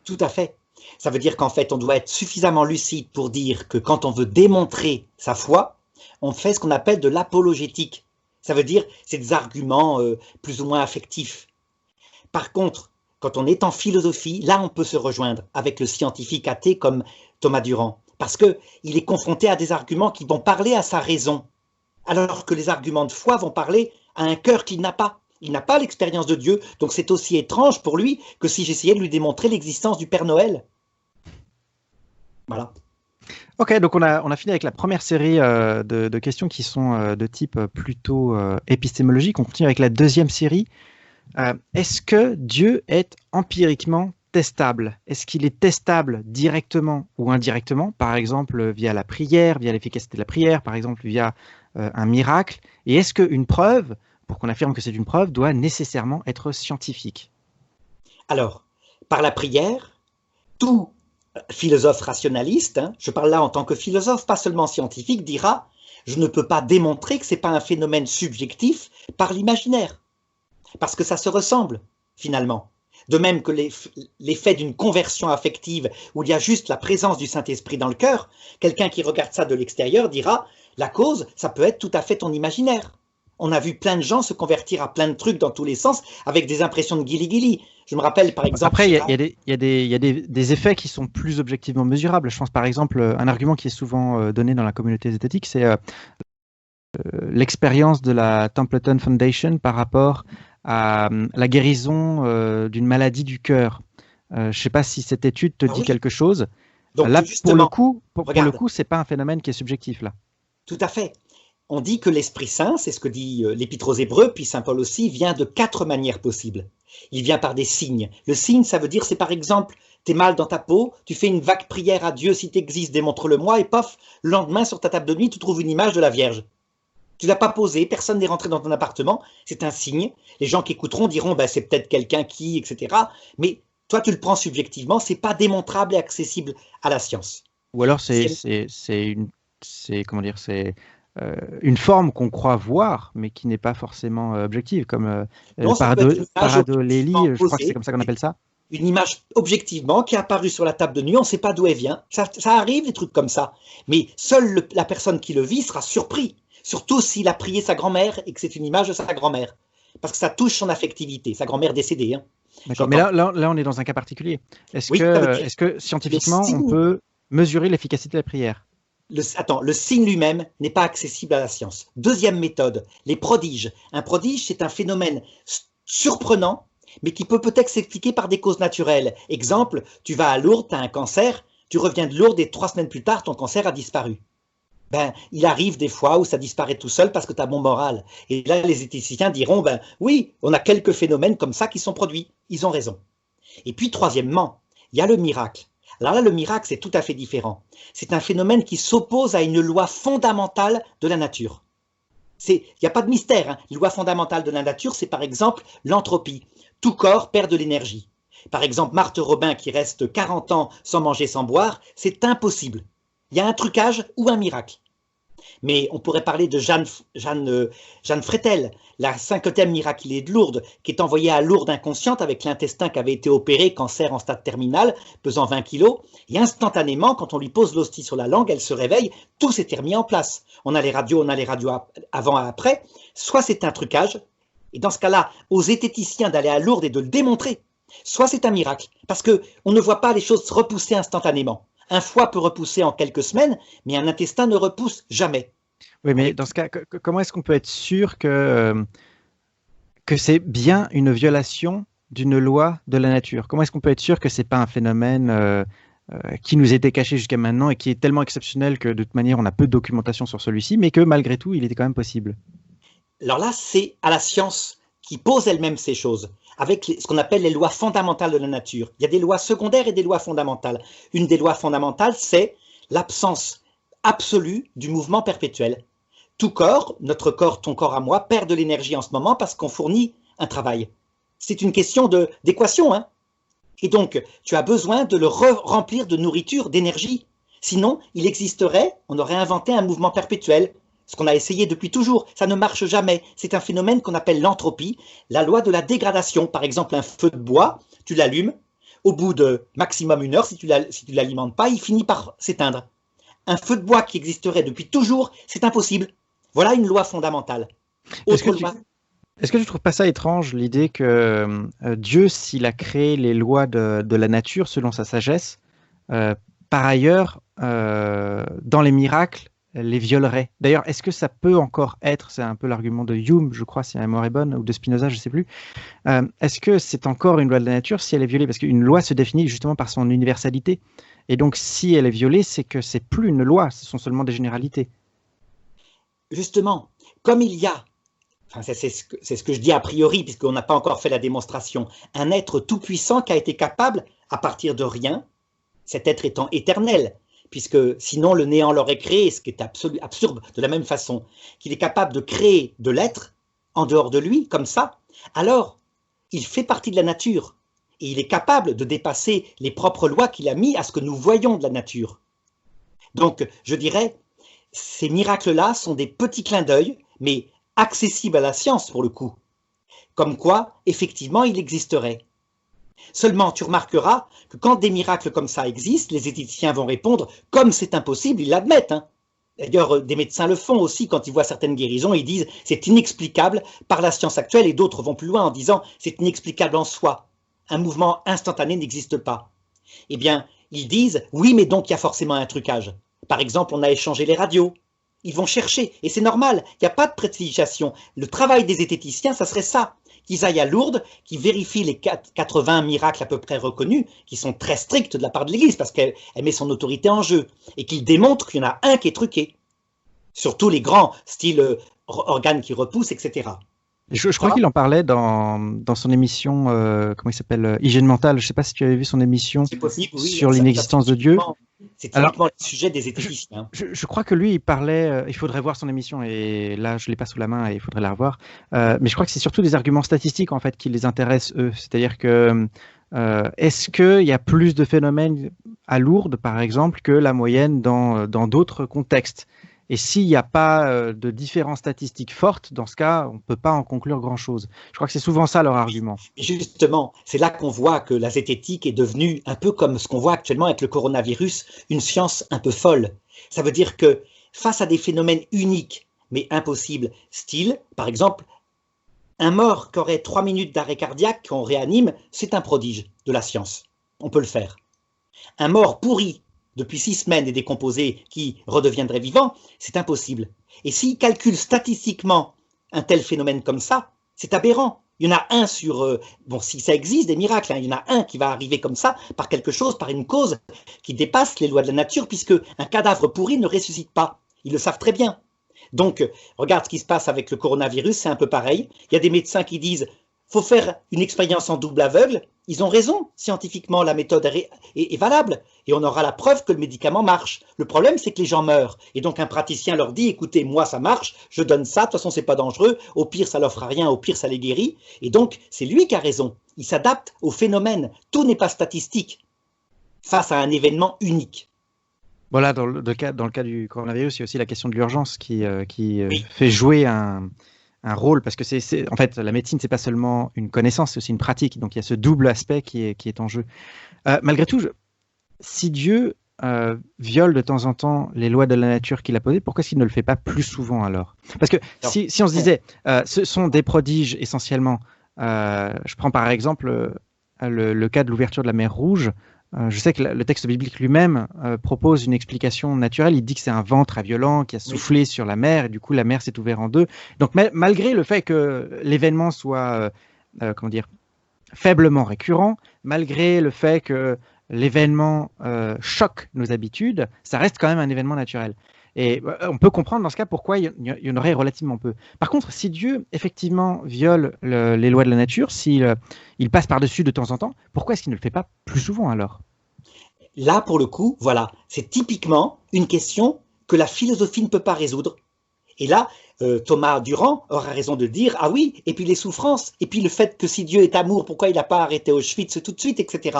Tout à fait. Ça veut dire qu'en fait, on doit être suffisamment lucide pour dire que quand on veut démontrer sa foi, on fait ce qu'on appelle de l'apologétique. Ça veut dire c'est des arguments plus ou moins affectifs. Par contre, quand on est en philosophie, là, on peut se rejoindre avec le scientifique athée comme Thomas Durand, parce qu'il est confronté à des arguments qui vont parler à sa raison, alors que les arguments de foi vont parler à un cœur qu'il n'a pas. Il n'a pas l'expérience de Dieu, donc c'est aussi étrange pour lui que si j'essayais de lui démontrer l'existence du Père Noël. Voilà. Ok, donc on a fini avec la première série de questions qui sont de type plutôt épistémologique. On continue avec la deuxième série. Est-ce que Dieu est empiriquement testable? Est-ce qu'il est testable directement ou indirectement, par exemple via la prière, via l'efficacité de la prière, par exemple via un miracle? Et est-ce qu'une preuve, pour qu'on affirme que c'est une preuve, doit nécessairement être scientifique? Alors, par la prière, tout philosophe rationaliste, je parle là en tant que philosophe, pas seulement scientifique, dira « je ne peux pas démontrer que ce n'est pas un phénomène subjectif par l'imaginaire ». Parce que ça se ressemble, finalement. De même que l'effet d'une conversion affective où il y a juste la présence du Saint-Esprit dans le cœur, quelqu'un qui regarde ça de l'extérieur dira « la cause, ça peut être tout à fait ton imaginaire ». On a vu plein de gens se convertir à plein de trucs dans tous les sens avec des impressions de guili-guili. Je me rappelle par exemple... Après, il y a des effets qui sont plus objectivement mesurables. Je pense par exemple, un argument qui est souvent donné dans la communauté zététique, c'est l'expérience de la Templeton Foundation par rapport à la guérison d'une maladie du cœur. Je ne sais pas si cette étude te dit quelque chose. Donc, là, pour le coup, ce n'est pas un phénomène qui est subjectif. Là. Tout à fait. On dit que l'Esprit Saint, c'est ce que dit l'Épître aux Hébreux, puis Saint Paul aussi, vient de 4 manières possibles. Il vient par des signes. Le signe, ça veut dire, c'est par exemple, tu es mal dans ta peau, tu fais une vague prière à Dieu, si tu existes, démontre-le-moi, et pof, le lendemain, sur ta table de nuit, tu trouves une image de la Vierge. Tu ne l'as pas posée, personne n'est rentré dans ton appartement, c'est un signe. Les gens qui écouteront diront, ben, c'est peut-être quelqu'un qui, etc. Mais toi, tu le prends subjectivement, c'est pas démontrable et accessible à la science. Ou alors, c'est une forme qu'on croit voir, mais qui n'est pas forcément objective, comme paradolélie, je crois que c'est comme ça qu'on appelle ça. Une image objectivement qui est apparue sur la table de nuit, on ne sait pas d'où elle vient. Ça arrive, des trucs comme ça. Mais seule la personne qui le vit sera surpris, surtout s'il a prié sa grand-mère et que c'est une image de sa grand-mère. Parce que ça touche son affectivité, sa grand-mère décédée. Hein. D'accord, mais là, on est dans un cas particulier. Est-ce que scientifiquement, on peut mesurer l'efficacité de la prière? Le signe lui-même n'est pas accessible à la science. Deuxième méthode, les prodiges. Un prodige, c'est un phénomène surprenant, mais qui peut-être s'expliquer par des causes naturelles. Exemple, tu vas à Lourdes, tu as un cancer, tu reviens de Lourdes et 3 semaines plus tard, ton cancer a disparu. Ben, il arrive des fois où ça disparaît tout seul parce que tu as bon moral. Et là, les éthiciens diront, ben oui, on a quelques phénomènes comme ça qui sont produits. Ils ont raison. Et puis, troisièmement, il y a le miracle. Alors là, le miracle, c'est tout à fait différent. C'est un phénomène qui s'oppose à une loi fondamentale de la nature. Il n'y a pas de mystère, hein. La loi fondamentale de la nature, c'est par exemple l'entropie. Tout corps perd de l'énergie. Par exemple, Marthe Robin qui reste 40 ans sans manger, sans boire, c'est impossible. Il y a un trucage ou un miracle. Mais on pourrait parler de Jeanne Frétel, la 5e miraculée de Lourdes, qui est envoyée à Lourdes inconsciente avec l'intestin qui avait été opéré, cancer en stade terminal, pesant 20 kilos. Et instantanément, quand on lui pose l'hostie sur la langue, elle se réveille, tout s'était remis en place. On a les radios avant et après. Soit c'est un trucage, et dans ce cas-là, aux zététiciens d'aller à Lourdes et de le démontrer. Soit c'est un miracle, parce qu'on ne voit pas les choses se repousser instantanément. Un foie peut repousser en quelques semaines, mais un intestin ne repousse jamais. Oui, mais dans ce cas, comment est-ce qu'on peut être sûr que c'est bien une violation d'une loi de la nature? Comment est-ce qu'on peut être sûr que ce n'est pas un phénomène qui nous était caché jusqu'à maintenant et qui est tellement exceptionnel que de toute manière on a peu de documentation sur celui-ci, mais que malgré tout il était quand même possible? Alors là, c'est à la science qui pose elle-même ces choses, avec ce qu'on appelle les lois fondamentales de la nature. Il y a des lois secondaires et des lois fondamentales. Une des lois fondamentales, c'est l'absence absolue du mouvement perpétuel. Tout corps, notre corps, ton corps à moi, perd de l'énergie en ce moment parce qu'on fournit un travail. C'est une question d'équation, hein. Et donc, tu as besoin de le remplir de nourriture, d'énergie. Sinon, il existerait, on aurait inventé un mouvement perpétuel. Ce qu'on a essayé depuis toujours, ça ne marche jamais. C'est un phénomène qu'on appelle l'entropie, la loi de la dégradation. Par exemple, un feu de bois, tu l'allumes, au bout de maximum 1 heure, si tu ne l'alimentes pas, il finit par s'éteindre. Un feu de bois qui existerait depuis toujours, c'est impossible. Voilà une loi fondamentale. Est-ce que tu ne trouves pas ça étrange, l'idée que Dieu, s'il a créé les lois de la nature selon sa sagesse, par ailleurs, dans les miracles, les violerait? D'ailleurs, est-ce que ça peut encore être, c'est un peu l'argument de Hume, je crois, si ma mémoire est bonne, ou de Spinoza, je ne sais plus, est-ce que c'est encore une loi de la nature si elle est violée? Parce qu'une loi se définit justement par son universalité. Et donc, si elle est violée, c'est que c'est plus une loi, ce sont seulement des généralités. Justement, comme il y a, enfin c'est ce que je dis a priori, puisqu'on n'a pas encore fait la démonstration, un être tout-puissant qui a été capable, à partir de rien, cet être étant éternel, puisque sinon le néant l'aurait créé, ce qui est absurde de la même façon, qu'il est capable de créer de l'être en dehors de lui, comme ça, alors il fait partie de la nature, et il est capable de dépasser les propres lois qu'il a mis à ce que nous voyons de la nature. Donc, je dirais, ces miracles-là sont des petits clins d'œil, mais accessibles à la science pour le coup. Comme quoi, effectivement, il existerait. Seulement, tu remarqueras que quand des miracles comme ça existent, les éthiciens vont répondre, comme c'est impossible, ils l'admettent. Hein. D'ailleurs, des médecins le font aussi quand ils voient certaines guérisons, ils disent c'est inexplicable par la science actuelle, et d'autres vont plus loin en disant c'est inexplicable en soi. Un mouvement instantané n'existe pas. Eh bien, ils disent oui, mais donc il y a forcément un trucage. Par exemple, on a échangé les radios. Ils vont chercher, et c'est normal, il n'y a pas de prédication. Le travail des zététiciens, ça serait ça, qu'ils aillent à Lourdes, qu'ils vérifient les 80 miracles à peu près reconnus, qui sont très stricts de la part de l'Église, parce qu'elle met son autorité en jeu, et qu'ils démontrent qu'il y en a un qui est truqué. Surtout les grands, style organes qui repoussent, etc. Je crois qu'il en parlait dans son émission, comment il s'appelle, Hygiène mentale. Je ne sais pas si tu avais vu son émission possible, oui, sur l'inexistence de Dieu. C'est typiquement le sujet des zététiciens. Je crois que lui, il parlait, il faudrait voir son émission, et là, je ne l'ai pas sous la main et il faudrait la revoir. Mais je crois que c'est surtout des arguments statistiques, en fait, qui les intéressent, eux. C'est-à-dire que, est-ce qu'il y a plus de phénomènes à Lourdes, par exemple, que la moyenne dans d'autres contextes? Et s'il n'y a pas de différence statistique forte, dans ce cas, on ne peut pas en conclure grand-chose. Je crois que c'est souvent ça leur argument. Et justement, c'est là qu'on voit que la zététique est devenue, un peu comme ce qu'on voit actuellement avec le coronavirus, une science un peu folle. Ça veut dire que face à des phénomènes uniques, mais impossibles, style, par exemple, un mort qui aurait 3 minutes d'arrêt cardiaque, qu'on réanime, c'est un prodige de la science. On peut le faire. Un mort pourri, depuis 6 semaines et décomposé qui redeviendrait vivant, c'est impossible. Et s'il calcule statistiquement un tel phénomène comme ça, c'est aberrant. Il y en a un sur, bon, si ça existe, des miracles, hein, il y en a un qui va arriver comme ça, par quelque chose, par une cause qui dépasse les lois de la nature, puisque un cadavre pourri ne ressuscite pas. Ils le savent très bien. Donc, regarde ce qui se passe avec le coronavirus, c'est un peu pareil. Il y a des médecins qui disent faut faire une expérience en double aveugle. Ils ont raison, scientifiquement, la méthode est valable et on aura la preuve que le médicament marche. Le problème, c'est que les gens meurent. Et donc, un praticien leur dit écoutez, moi, ça marche, je donne ça, de toute façon, c'est pas dangereux, au pire, ça leur fera rien, au pire, ça les guérit. Et donc, c'est lui qui a raison. Il s'adapte au phénomène. Tout n'est pas statistique face à un événement unique. Voilà, dans le cas du coronavirus, il y a aussi la question de l'urgence qui Oui. fait jouer un rôle, parce que en fait, la médecine, c'est pas seulement une connaissance, c'est aussi une pratique. Donc, il y a ce double aspect qui est en jeu. Malgré tout, si Dieu viole de temps en temps les lois de la nature qu'il a posées, pourquoi est-ce qu'il ne le fait pas plus souvent alors? Parce que si on se disait, ce sont des prodiges essentiellement, je prends par exemple le cas de l'ouverture de la mer Rouge. Je sais que le texte biblique lui-même propose une explication naturelle. Il dit que c'est un vent très violent qui a soufflé sur la mer et du coup la mer s'est ouverte en deux. Donc malgré le fait que l'événement soit comment dire, faiblement récurrent, malgré le fait que l'événement choque nos habitudes, ça reste quand même un événement naturel. Et on peut comprendre dans ce cas pourquoi il y en aurait relativement peu. Par contre, si Dieu effectivement viole les lois de la nature, s'il il passe par-dessus de temps en temps, pourquoi est-ce qu'il ne le fait pas plus souvent alors? Là, pour le coup, voilà, c'est typiquement une question que la philosophie ne peut pas résoudre. Et là, Thomas Durand aura raison de dire ah oui, et puis les souffrances, et puis le fait que si Dieu est amour, pourquoi il n'a pas arrêté Auschwitz tout de suite, etc.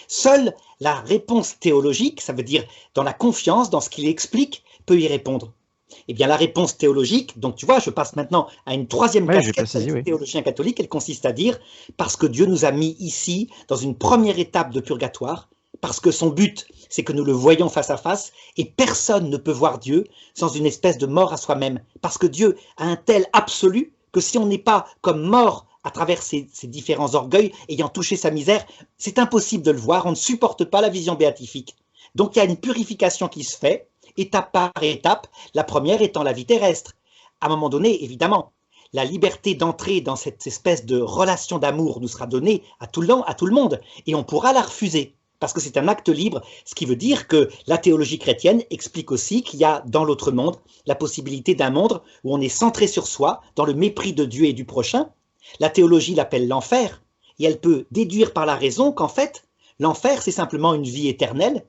Seule la réponse théologique, ça veut dire dans la confiance, dans ce qu'il explique, peut y répondre. Eh bien, la réponse théologique, donc tu vois, je passe maintenant à une troisième casquette théologien catholique, elle consiste à dire parce que Dieu nous a mis ici dans une première étape de purgatoire, parce que son but, c'est que nous le voyons face à face, et personne ne peut voir Dieu sans une espèce de mort à soi-même, parce que Dieu a un tel absolu que si on n'est pas comme mort à travers ses différents orgueils, ayant touché sa misère, c'est impossible de le voir, on ne supporte pas la vision béatifique. Donc il y a une purification qui se fait, étape par étape, la première étant la vie terrestre. À un moment donné, évidemment, la liberté d'entrer dans cette espèce de relation d'amour nous sera donnée à tout le monde, et on pourra la refuser. Parce que c'est un acte libre, ce qui veut dire que la théologie chrétienne explique aussi qu'il y a dans l'autre monde la possibilité d'un monde où on est centré sur soi, dans le mépris de Dieu et du prochain. La théologie l'appelle l'enfer, et elle peut déduire par la raison qu'en fait, l'enfer c'est simplement une vie éternelle,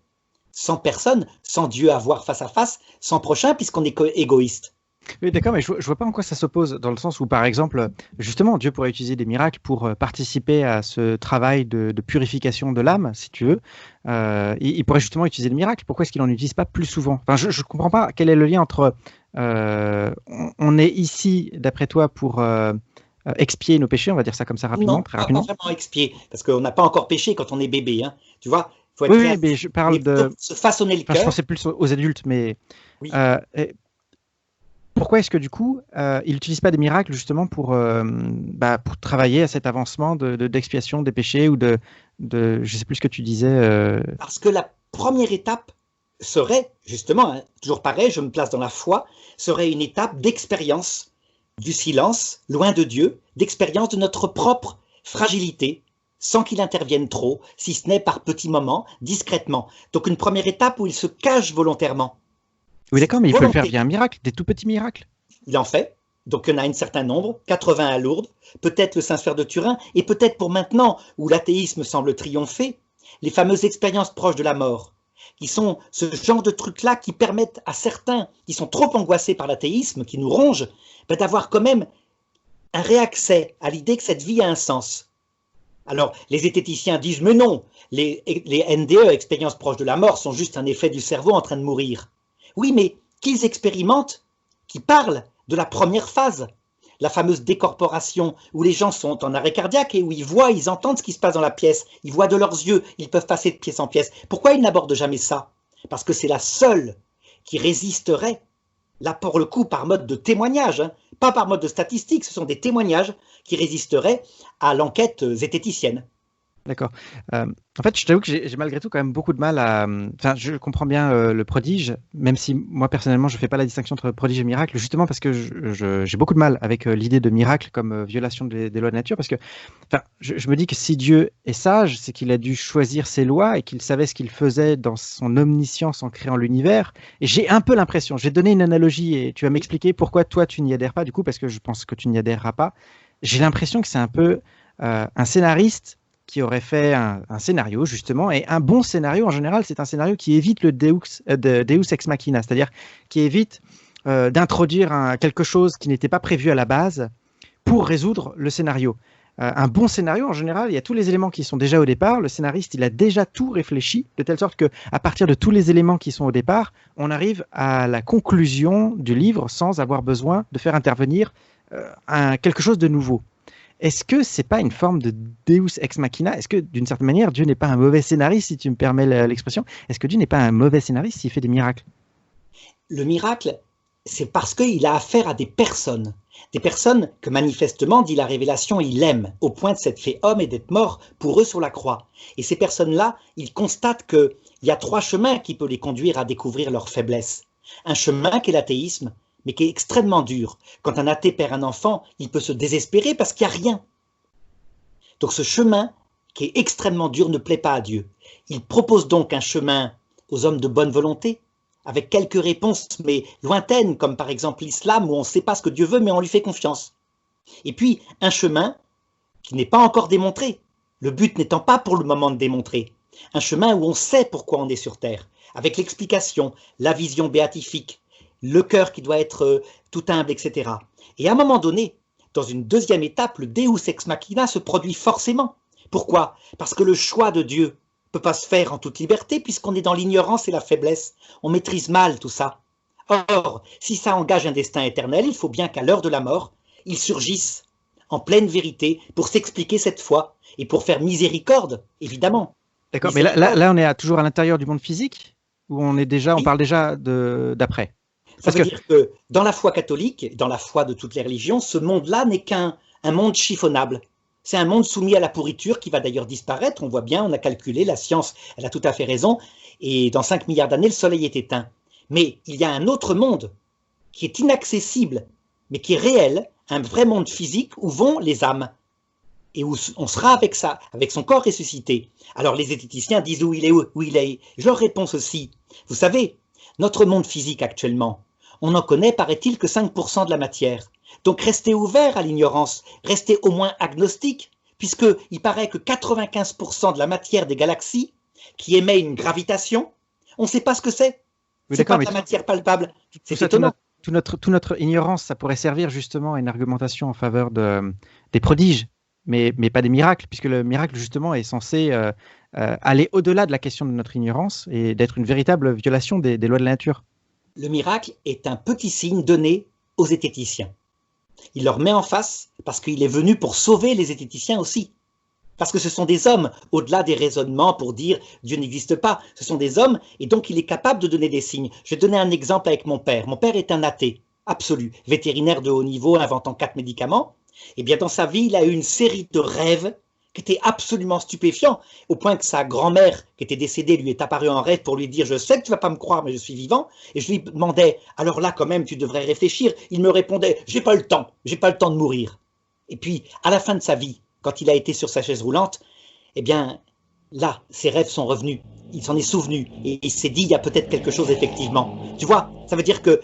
sans personne, sans Dieu à voir face à face, sans prochain, puisqu'on est égoïste. Oui, d'accord, mais je vois pas en quoi ça s'oppose, dans le sens où, par exemple, justement, Dieu pourrait utiliser des miracles pour participer à ce travail de purification de l'âme, si tu veux. Il pourrait justement utiliser des miracles. Pourquoi est-ce qu'il n'en utilise pas plus souvent? Enfin, je ne comprends pas quel est le lien entre on est ici, d'après toi, pour expier nos péchés, on va dire ça comme ça rapidement, non, très rapidement. Non, pas vraiment expier, parce qu'on n'a pas encore péché quand on est bébé, hein. Tu vois, faut être oui, mais je parle de se façonner le cœur. Je pensais plus aux adultes, mais oui. Pourquoi est-ce que du coup, il n'utilise pas des miracles justement pour travailler à cet avancement d'expiation des péchés ou de je ne sais plus ce que tu disais. Parce que la première étape serait, justement, hein, toujours pareil, je me place dans la foi, serait une étape d'expérience du silence, loin de Dieu, d'expérience de notre propre fragilité, sans qu'il intervienne trop, si ce n'est par petits moments, discrètement. Donc une première étape où il se cache volontairement. Oui, d'accord, mais il peut le faire via un miracle, des tout petits miracles. Il en fait. Donc, il y en a un certain nombre, 80 à Lourdes, peut-être le Saint-Sphère de Turin, et peut-être pour maintenant, où l'athéisme semble triompher, les fameuses expériences proches de la mort, qui sont ce genre de trucs-là qui permettent à certains qui sont trop angoissés par l'athéisme, qui nous rongent, d'avoir quand même un réaccès à l'idée que cette vie a un sens. Alors, les zététiciens disent, mais non, les NDE, expériences proches de la mort, sont juste un effet du cerveau en train de mourir. Oui, mais qu'ils expérimentent, qui parlent de la première phase, la fameuse décorporation, où les gens sont en arrêt cardiaque et où ils voient, ils entendent ce qui se passe dans la pièce, ils voient de leurs yeux, ils peuvent passer de pièce en pièce. Pourquoi ils n'abordent jamais ça? Parce que c'est la seule qui résisterait, là pour le coup par mode de témoignage, hein, pas par mode de statistique, ce sont des témoignages qui résisteraient à l'enquête zététicienne. D'accord. En fait, je t'avoue que j'ai malgré tout quand même beaucoup de mal à. Enfin, je comprends bien le prodige, même si moi personnellement je fais pas la distinction entre prodige et miracle, justement parce que j'ai beaucoup de mal avec l'idée de miracle comme violation des lois de nature, parce que enfin, je me dis que si Dieu est sage, c'est qu'il a dû choisir ses lois et qu'il savait ce qu'il faisait dans son omniscience en créant l'univers. Et j'ai un peu l'impression, je vais te donner une analogie et tu vas m'expliquer pourquoi toi tu n'y adhères pas, du coup, parce que je pense que tu n'y adhèreras pas. J'ai l'impression que c'est un peu un scénariste qui aurait fait un scénario, justement, et un bon scénario, en général, c'est un scénario qui évite le Deus ex machina, c'est-à-dire qui évite d'introduire quelque chose qui n'était pas prévu à la base pour résoudre le scénario. Un bon scénario, en général, il y a tous les éléments qui sont déjà au départ, le scénariste, il a déjà tout réfléchi, de telle sorte qu'à partir de tous les éléments qui sont au départ, on arrive à la conclusion du livre sans avoir besoin de faire intervenir quelque chose de nouveau. Est-ce que c'est pas une forme de Deus ex machina? Est-ce que d'une certaine manière, Dieu n'est pas un mauvais scénariste, si tu me permets l'expression? Est-ce que Dieu n'est pas un mauvais scénariste s'il fait des miracles? Le miracle, c'est parce qu'il a affaire à des personnes que manifestement, dit la Révélation, il aime, au point de s'être fait homme et d'être mort pour eux sur la croix. Et ces personnes-là, ils constatent qu'il y a 3 chemins qui peuvent les conduire à découvrir leur faiblesse. Un chemin qui est l'athéisme, mais qui est extrêmement dur. Quand un athée perd un enfant, il peut se désespérer parce qu'il n'y a rien. Donc ce chemin, qui est extrêmement dur, ne plaît pas à Dieu. Il propose donc un chemin aux hommes de bonne volonté, avec quelques réponses, mais lointaines, comme par exemple l'islam, où on ne sait pas ce que Dieu veut, mais on lui fait confiance. Et puis un chemin qui n'est pas encore démontré, le but n'étant pas pour le moment de démontrer. Un chemin où on sait pourquoi on est sur terre, avec l'explication, la vision béatifique, le cœur qui doit être tout humble, etc. Et à un moment donné, dans une deuxième étape, le Deus ex machina se produit forcément. Pourquoi? Parce que le choix de Dieu ne peut pas se faire en toute liberté puisqu'on est dans l'ignorance et la faiblesse. On maîtrise mal tout ça. Or, si ça engage un destin éternel, il faut bien qu'à l'heure de la mort, il surgisse en pleine vérité pour s'expliquer cette fois et pour faire miséricorde, évidemment. D'accord, mais là on est toujours à l'intérieur du monde physique ou on parle déjà d'après? Ça veut dire que dans la foi catholique, dans la foi de toutes les religions, ce monde-là n'est qu'un monde chiffonnable. C'est un monde soumis à la pourriture qui va d'ailleurs disparaître. On voit bien, on a calculé, la science, elle a tout à fait raison. Et dans 5 milliards d'années, le soleil est éteint. Mais il y a un autre monde qui est inaccessible, mais qui est réel, un vrai monde physique où vont les âmes. Et où on sera avec ça, avec son corps ressuscité. Alors les zététiciens disent où il est, où il est. Je leur réponds ceci. Vous savez, notre monde physique actuellement, on n'en connaît, paraît-il, que 5% de la matière. Donc restez ouvert à l'ignorance, restez au moins agnostique, puisqu'il paraît que 95% de la matière des galaxies qui émet une gravitation, on ne sait pas ce que c'est. C'est pas de la matière palpable. C'est étonnant. Tout notre ignorance, ça pourrait servir justement à une argumentation en faveur des prodiges, mais pas des miracles, puisque le miracle justement est censé aller au-delà de la question de notre ignorance et d'être une véritable violation des lois de la nature. Le miracle est un petit signe donné aux zététiciens. Il leur met en face parce qu'il est venu pour sauver les zététiciens aussi. Parce que ce sont des hommes, au-delà des raisonnements pour dire Dieu n'existe pas, ce sont des hommes et donc il est capable de donner des signes. Je vais donner un exemple avec mon père. Mon père est un athée absolu, vétérinaire de haut niveau, inventant 4 médicaments. Et bien dans sa vie, il a eu une série de rêves qui étaient absolument stupéfiants, au point que sa grand-mère, qui était décédée, lui est apparue en rêve pour lui dire « Je sais que tu ne vas pas me croire, mais je suis vivant ». Et je lui demandais « Alors là, quand même, tu devrais réfléchir ». Il me répondait « J'ai pas le temps de mourir ». Et puis, à la fin de sa vie, quand il a été sur sa chaise roulante, eh bien, là, ses rêves sont revenus. Il s'en est souvenu et il s'est dit « Il y a peut-être quelque chose, effectivement ». Tu vois, ça veut dire que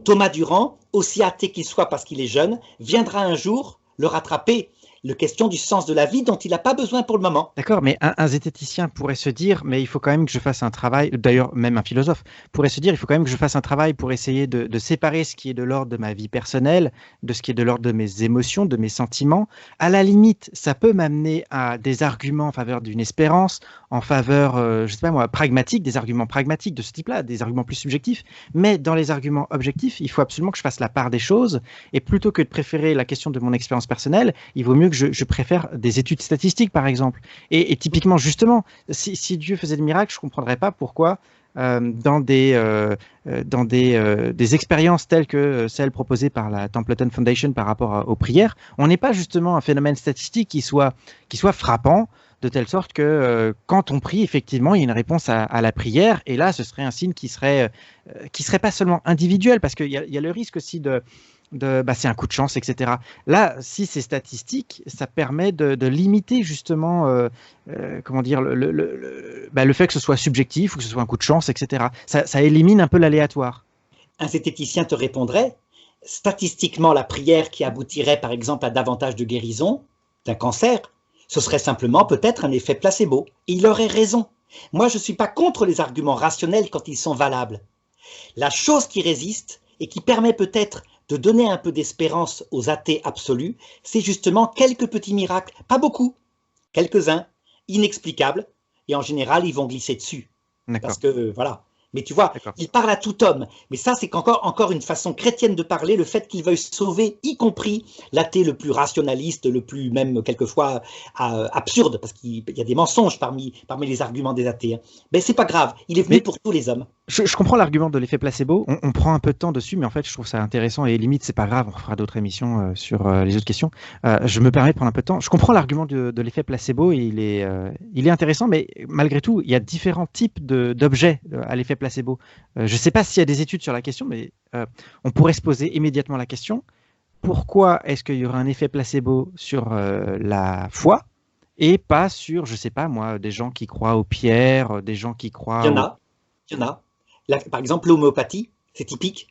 Thomas Durand, aussi athée qu'il soit parce qu'il est jeune, viendra un jour le rattraper. La question du sens de la vie dont il n'a pas besoin pour le moment. D'accord, mais un zététicien pourrait se dire, mais il faut quand même que je fasse un travail, d'ailleurs même un philosophe pourrait se dire, il faut quand même que je fasse un travail pour essayer de séparer ce qui est de l'ordre de ma vie personnelle, de ce qui est de l'ordre de mes émotions, de mes sentiments. À la limite, ça peut m'amener à des arguments en faveur d'une espérance, en faveur, je sais pas moi, pragmatique, des arguments pragmatiques de ce type-là, des arguments plus subjectifs, mais dans les arguments objectifs, il faut absolument que je fasse la part des choses, et plutôt que de préférer la question de mon expérience personnelle, il vaut mieux que je préfère des études statistiques, par exemple. Et typiquement, justement, si Dieu faisait des miracles, je ne comprendrais pas pourquoi dans des expériences telles que celles proposées par la Templeton Foundation par rapport aux prières, on n'est pas justement un phénomène statistique qui soit frappant, de telle sorte que quand on prie, effectivement, il y a une réponse à la prière, et là, ce serait un signe qui serait pas seulement individuel, parce qu'il y a le risque aussi c'est un coup de chance, etc. Là, si c'est statistique, ça permet de limiter justement, comment dire, le fait que ce soit subjectif ou que ce soit un coup de chance, etc. Ça élimine un peu l'aléatoire. Un zététicien te répondrait, statistiquement, la prière qui aboutirait par exemple à davantage de guérison d'un cancer, ce serait simplement peut-être un effet placebo. Et il aurait raison. Moi, je ne suis pas contre les arguments rationnels quand ils sont valables. La chose qui résiste et qui permet peut-être de donner un peu d'espérance aux athées absolus, c'est justement quelques petits miracles, pas beaucoup, quelques-uns, inexplicables, et en général, ils vont glisser dessus. Parce que, voilà. Mais tu vois, il parle à tout homme. Mais ça, c'est encore une façon chrétienne de parler, le fait qu'il veuille sauver, y compris l'athée le plus rationaliste, le plus même quelquefois absurde, parce qu'il y a des mensonges parmi les arguments des athées. Mais c'est pas grave, il est venu pour tous les hommes. Je comprends l'argument de l'effet placebo, on prend un peu de temps dessus, mais en fait je trouve ça intéressant et limite c'est pas grave, on fera d'autres émissions sur les autres questions. Je me permets de prendre un peu de temps. Je comprends l'argument de l'effet placebo, et il est intéressant, mais malgré tout, il y a différents types d'objets à l'effet placebo. Je ne sais pas s'il y a des études sur la question, mais on pourrait se poser immédiatement la question, pourquoi est-ce qu'il y aura un effet placebo sur la foi et pas sur, je ne sais pas moi, des gens qui croient aux pierres, des gens qui croient... Il y en a. Là, par exemple, l'homéopathie, c'est typique.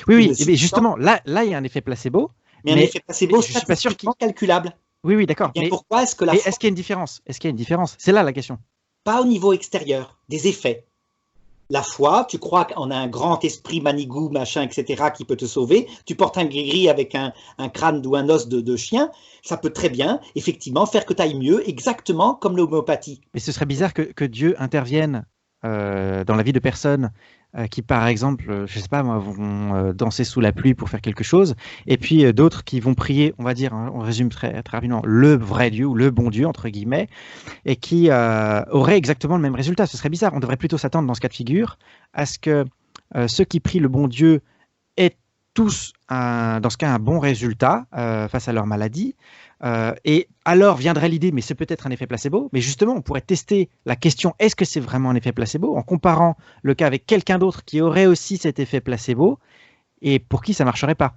Oui, mais justement, là, il y a un effet placebo. Mais un effet placebo, je suis pas sûr calculable. Oui, d'accord. Mais pourquoi est-ce que est-ce qu'il y a une différence? Est-ce qu'il y a une différence? C'est là la question. Pas au niveau extérieur, des effets. La foi, tu crois qu'on a un grand esprit manigou, machin, etc., qui peut te sauver. Tu portes un gris-gris avec un crâne ou un os de chien. Ça peut très bien, effectivement, faire que tu ailles mieux, exactement comme l'homéopathie. Mais ce serait bizarre que Dieu intervienne dans la vie de personnes qui, par exemple, je sais pas moi, vont danser sous la pluie pour faire quelque chose, et puis d'autres qui vont prier, on va dire, hein, on résume très, très rapidement, le vrai Dieu ou le bon Dieu, entre guillemets, et qui auraient exactement le même résultat. Ce serait bizarre. On devrait plutôt s'attendre dans ce cas de figure à ce que ceux qui prient le bon Dieu aient tous, dans ce cas, un bon résultat face à leur maladie. Et alors viendrait l'idée, mais c'est peut-être un effet placebo, mais justement, on pourrait tester la question, est-ce que c'est vraiment un effet placebo, en comparant le cas avec quelqu'un d'autre qui aurait aussi cet effet placebo, et pour qui ça ne marcherait pas.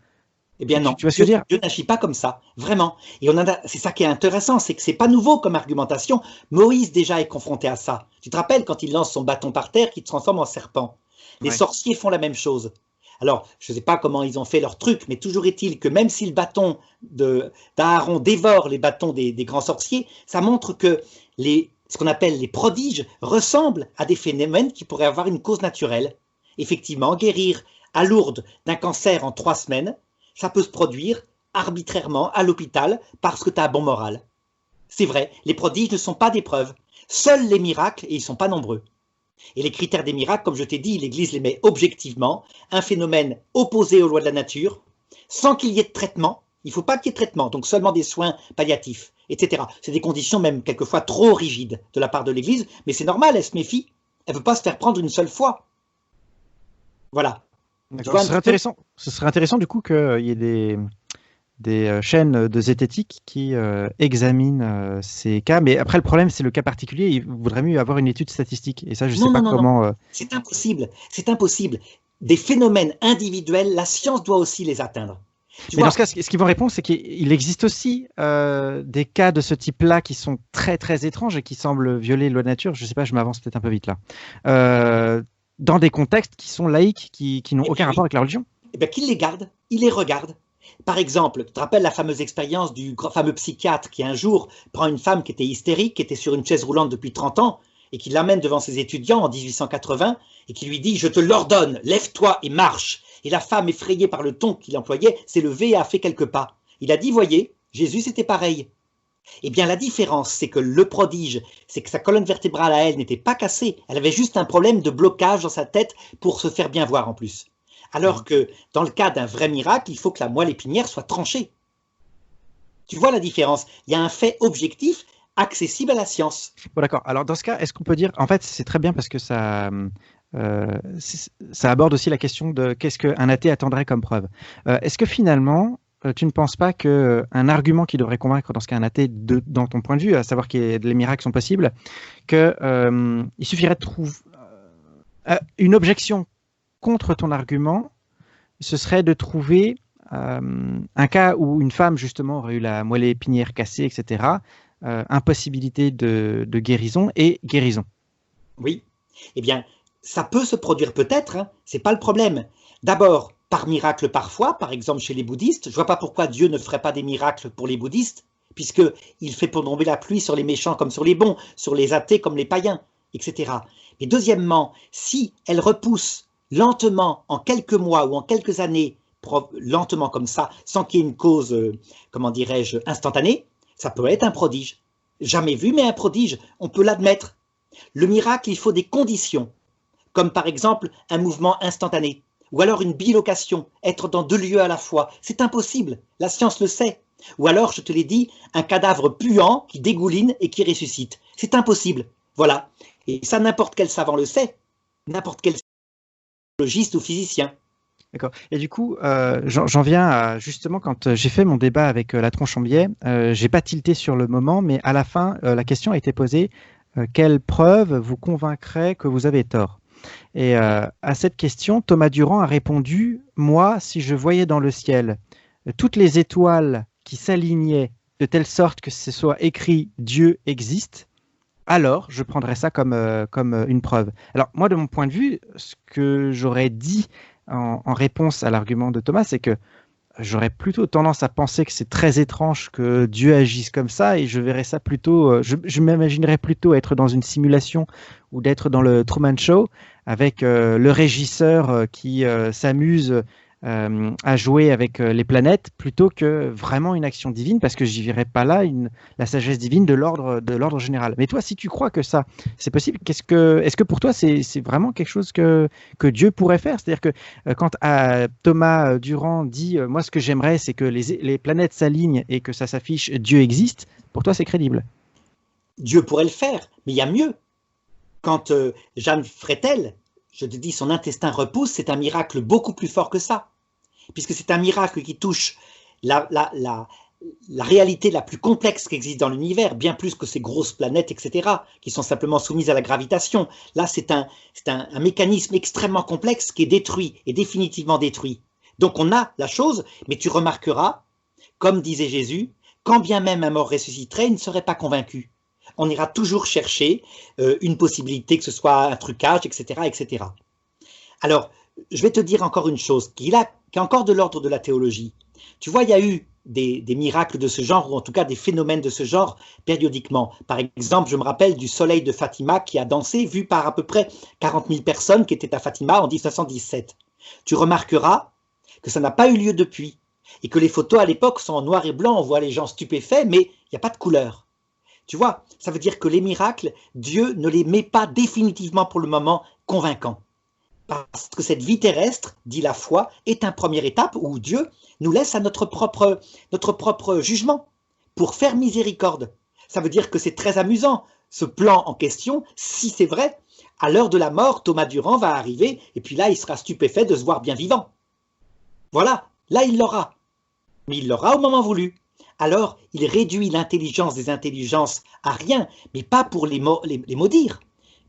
Eh bien non, tu vois ce que je veux dire ? Dieu n'agit pas comme ça, vraiment. Et c'est ça qui est intéressant, c'est que c'est pas nouveau comme argumentation. Moïse déjà est confronté à ça. Tu te rappelles quand il lance son bâton par terre, qu'il se transforme en serpent. Les sorciers font la même chose. Alors, je ne sais pas comment ils ont fait leur truc, mais toujours est-il que même si le bâton d'Aaron dévore les bâtons des grands sorciers, ça montre que ce qu'on appelle les prodiges ressemblent à des phénomènes qui pourraient avoir une cause naturelle. Effectivement, guérir à Lourdes d'un cancer en 3 semaines, ça peut se produire arbitrairement à l'hôpital parce que tu as un bon moral. C'est vrai, les prodiges ne sont pas des preuves. Seuls les miracles, et ils ne sont pas nombreux. Et les critères des miracles, comme je t'ai dit, l'Église les met objectivement, un phénomène opposé aux lois de la nature, sans qu'il y ait de traitement. Il ne faut pas qu'il y ait de traitement, donc seulement des soins palliatifs, etc. C'est des conditions même quelquefois trop rigides de la part de l'Église, mais c'est normal, elle se méfie. Elle ne veut pas se faire prendre une seule fois. Voilà. Ce serait intéressant du coup qu'il y ait des chaînes de zététique qui examinent ces cas. Mais après, le problème, c'est le cas particulier. Il vaudrait mieux avoir une étude statistique. Et ça, je ne sais pas comment... Non. C'est impossible. C'est impossible. Des phénomènes individuels, la science doit aussi les atteindre. Mais dans ce cas, ce qu'ils vont répondre, c'est qu'il existe aussi des cas de ce type-là qui sont très, très étranges et qui semblent violer la nature. Je ne sais pas, je m'avance peut-être un peu vite là. Dans des contextes qui sont laïques, qui n'ont aucun rapport avec la religion. Eh bien, qu'il les garde, il les regarde. Par exemple, tu te rappelles la fameuse expérience du fameux psychiatre qui un jour prend une femme qui était hystérique, qui était sur une chaise roulante depuis 30 ans, et qui l'amène devant ses étudiants en 1880, et qui lui dit « Je te l'ordonne, lève-toi et marche !» Et la femme, effrayée par le ton qu'il employait, s'est levée et a fait quelques pas. Il a dit « Voyez, Jésus c'était pareil !» Eh bien, la différence, c'est que le prodige, c'est que sa colonne vertébrale à elle n'était pas cassée, elle avait juste un problème de blocage dans sa tête pour se faire bien voir en plus. Alors que dans le cas d'un vrai miracle, il faut que la moelle épinière soit tranchée. Tu vois la différence? Il y a un fait objectif accessible à la science. Bon, d'accord. Alors dans ce cas, est-ce qu'on peut dire, en fait, c'est très bien parce que ça aborde aussi la question de qu'est-ce qu'un athée attendrait comme preuve. Est-ce que finalement, tu ne penses pas qu'un argument qui devrait convaincre dans ce cas un athée, dans ton point de vue, à savoir que les miracles sont possibles, qu'il suffirait de trouver une objection contre ton argument, ce serait de trouver un cas où une femme justement aurait eu la moelle épinière cassée, etc., impossibilité de guérison et guérison. Oui, eh bien, ça peut se produire peut-être, hein, c'est pas le problème. D'abord, par miracle parfois, par exemple chez les bouddhistes, je vois pas pourquoi Dieu ne ferait pas des miracles pour les bouddhistes, puisqu'il fait tomber la pluie sur les méchants comme sur les bons, sur les athées comme les païens, etc. Et deuxièmement, si elle repousse lentement, en quelques mois ou en quelques années, lentement comme ça, sans qu'il y ait une cause, comment dirais-je, instantanée, ça peut être un prodige. Jamais vu, mais un prodige, on peut l'admettre. Le miracle, il faut des conditions, comme par exemple un mouvement instantané, ou alors une bilocation, être dans deux lieux à la fois. C'est impossible, la science le sait. Ou alors, je te l'ai dit, un cadavre puant qui dégouline et qui ressuscite. C'est impossible, voilà. Et ça, n'importe quel savant le sait, n'importe quel biologiste ou physicien. D'accord. Et du coup, j'en viens à justement quand j'ai fait mon débat avec la tronche en biais, j'ai pas tilté sur le moment, mais à la fin, la question a été posée quelle preuve vous convaincrait que vous avez tort? Et à cette question, Thomas Durand a répondu moi, si je voyais dans le ciel toutes les étoiles qui s'alignaient de telle sorte que ce soit écrit Dieu existe, alors je prendrais ça comme une preuve. Alors moi, de mon point de vue, ce que j'aurais dit en réponse à l'argument de Thomas, c'est que j'aurais plutôt tendance à penser que c'est très étrange que Dieu agisse comme ça, et je verrais ça plutôt, je m'imaginerais plutôt être dans une simulation ou d'être dans le Truman Show avec le régisseur qui s'amuse à jouer avec les planètes plutôt que vraiment une action divine, parce que j'y verrais pas là la sagesse divine de l'ordre général. Mais toi, si tu crois que ça c'est possible, est-ce que pour toi c'est vraiment quelque chose que Dieu pourrait faire? C'est-à-dire que quand Thomas Durand dit moi ce que j'aimerais c'est que les planètes s'alignent et que ça s'affiche Dieu existe, pour toi c'est crédible? Dieu pourrait le faire, mais il y a mieux. Quand Jeanne Frétel, je te dis, son intestin repousse, c'est un miracle beaucoup plus fort que ça. Puisque c'est un miracle qui touche la réalité la plus complexe qui existe dans l'univers, bien plus que ces grosses planètes, etc., qui sont simplement soumises à la gravitation. Là, c'est un mécanisme extrêmement complexe qui est détruit, et définitivement détruit. Donc on a la chose, mais tu remarqueras, comme disait Jésus, quand bien même un mort ressusciterait, il ne serait pas convaincu. On ira toujours chercher une possibilité, que ce soit un trucage, etc., etc. Alors, je vais te dire encore une chose qui est encore de l'ordre de la théologie. Tu vois, il y a eu des miracles de ce genre, ou en tout cas des phénomènes de ce genre périodiquement. Par exemple, je me rappelle du soleil de Fatima qui a dansé, vu par à peu près 40 000 personnes qui étaient à Fatima en 1917. Tu remarqueras que ça n'a pas eu lieu depuis, et que les photos à l'époque sont en noir et blanc, on voit les gens stupéfaits, mais il n'y a pas de couleur. Tu vois, ça veut dire que les miracles, Dieu ne les met pas définitivement pour le moment convaincants. Parce que cette vie terrestre, dit la foi, est une première étape où Dieu nous laisse à notre propre jugement pour faire miséricorde. Ça veut dire que c'est très amusant, ce plan en question, si c'est vrai, à l'heure de la mort, Thomas Durand va arriver et puis là, il sera stupéfait de se voir bien vivant. Voilà, là, il l'aura. Mais il l'aura au moment voulu. Alors, il réduit l'intelligence des intelligences à rien, mais pas pour les maudire,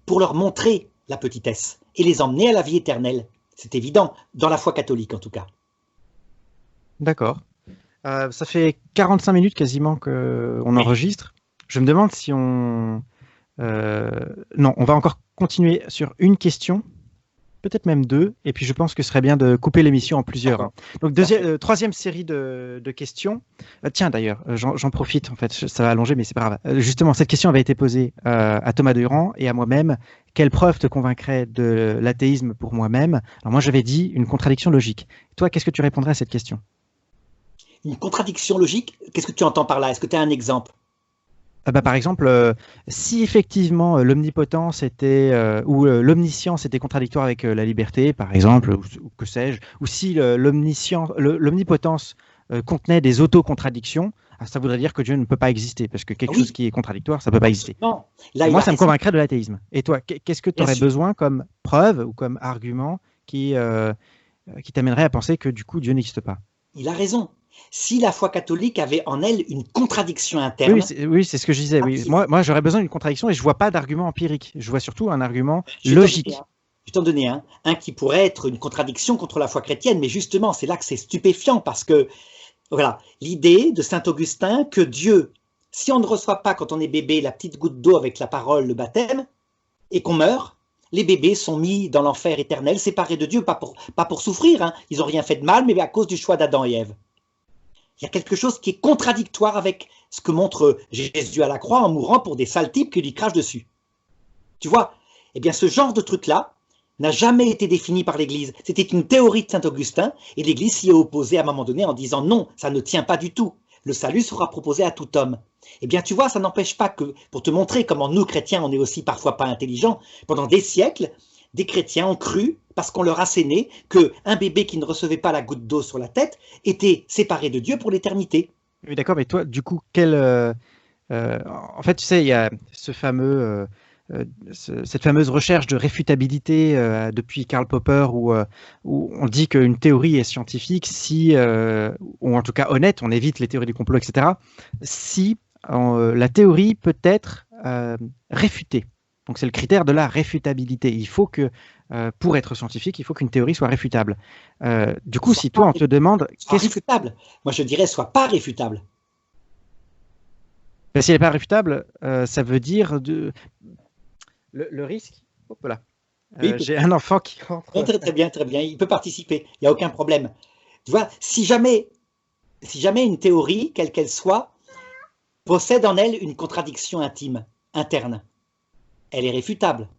pour leur montrer la petitesse et les emmener à la vie éternelle. C'est évident, dans la foi catholique en tout cas. D'accord. Ça fait 45 minutes quasiment qu'on enregistre. Je me demande si on... non, on va encore continuer sur une question, peut-être même deux, et puis je pense que ce serait bien de couper l'émission en plusieurs. Donc, troisième série de questions. Tiens, d'ailleurs, j'en profite, en fait, ça va allonger, mais c'est pas grave. Justement, cette question avait été posée à Thomas Durand et à moi-même. Quelle preuve te convaincrait de l'athéisme pour moi-même? Alors moi, j'avais dit une contradiction logique. Toi, qu'est-ce que tu répondrais à cette question? Une contradiction logique? Qu'est-ce que tu entends par là? Est-ce que tu as un exemple? Par exemple, si effectivement l'omnipotence était ou l'omniscience était contradictoire avec la liberté, par exemple, ou que sais-je, ou si l'omnipotence contenait des autocontradictions, ça voudrait dire que Dieu ne peut pas exister, parce que quelque chose qui est contradictoire, ça ne peut pas exister. Là, moi, ça me convaincrait de l'athéisme. Et toi, qu'est-ce que tu aurais besoin comme preuve ou comme argument qui t'amènerait à penser que du coup Dieu n'existe pas? Il a raison. si la foi catholique avait en elle une contradiction interne. Oui, c'est ce que je disais. Oui. Moi j'aurais besoin d'une contradiction et je ne vois pas d'argument empirique. Je vois surtout un argument logique. Je vais t'en donner un qui pourrait être une contradiction contre la foi chrétienne, mais justement, c'est là que c'est stupéfiant parce que, voilà, l'idée de saint Augustin que Dieu, si on ne reçoit pas quand on est bébé la petite goutte d'eau avec la parole, le baptême, et qu'on meurt, les bébés sont mis dans l'enfer éternel, séparés de Dieu, pas pour souffrir, hein. Ils n'ont rien fait de mal, mais à cause du choix d'Adam et Ève. Il y a quelque chose qui est contradictoire avec ce que montre Jésus à la croix en mourant pour des sales types qui lui crachent dessus. Tu vois? Eh bien, ce genre de truc-là n'a jamais été défini par l'Église. C'était une théorie de saint Augustin, et l'Église s'y est opposée à un moment donné en disant non, ça ne tient pas du tout. Le salut sera proposé à tout homme. Eh bien, tu vois, ça n'empêche pas que, pour te montrer comment nous, chrétiens, on est aussi parfois pas intelligents, pendant des siècles, des chrétiens ont cru, parce qu'on leur a asséné, qu'un bébé qui ne recevait pas la goutte d'eau sur la tête était séparé de Dieu pour l'éternité. Oui, d'accord, mais toi, du coup, en fait, tu sais, il y a ce fameux... cette fameuse recherche de réfutabilité depuis Karl Popper où on dit qu'une théorie est scientifique si, ou en tout cas honnête, on évite les théories du complot, etc., si la théorie peut être réfutée. Donc c'est le critère de la réfutabilité. Il faut que, pour être scientifique, il faut qu'une théorie soit réfutable. Du coup, si toi, on te demande... réfutable. Moi, je dirais, soit pas réfutable. Ben, si elle n'est pas réfutable, ça veut dire... Le risque, hop là. Oui, j'ai un enfant qui rentre. Non, très bien, il peut participer, il n'y a aucun problème. Tu vois, si jamais une théorie, quelle qu'elle soit, possède en elle une contradiction interne, elle est réfutable.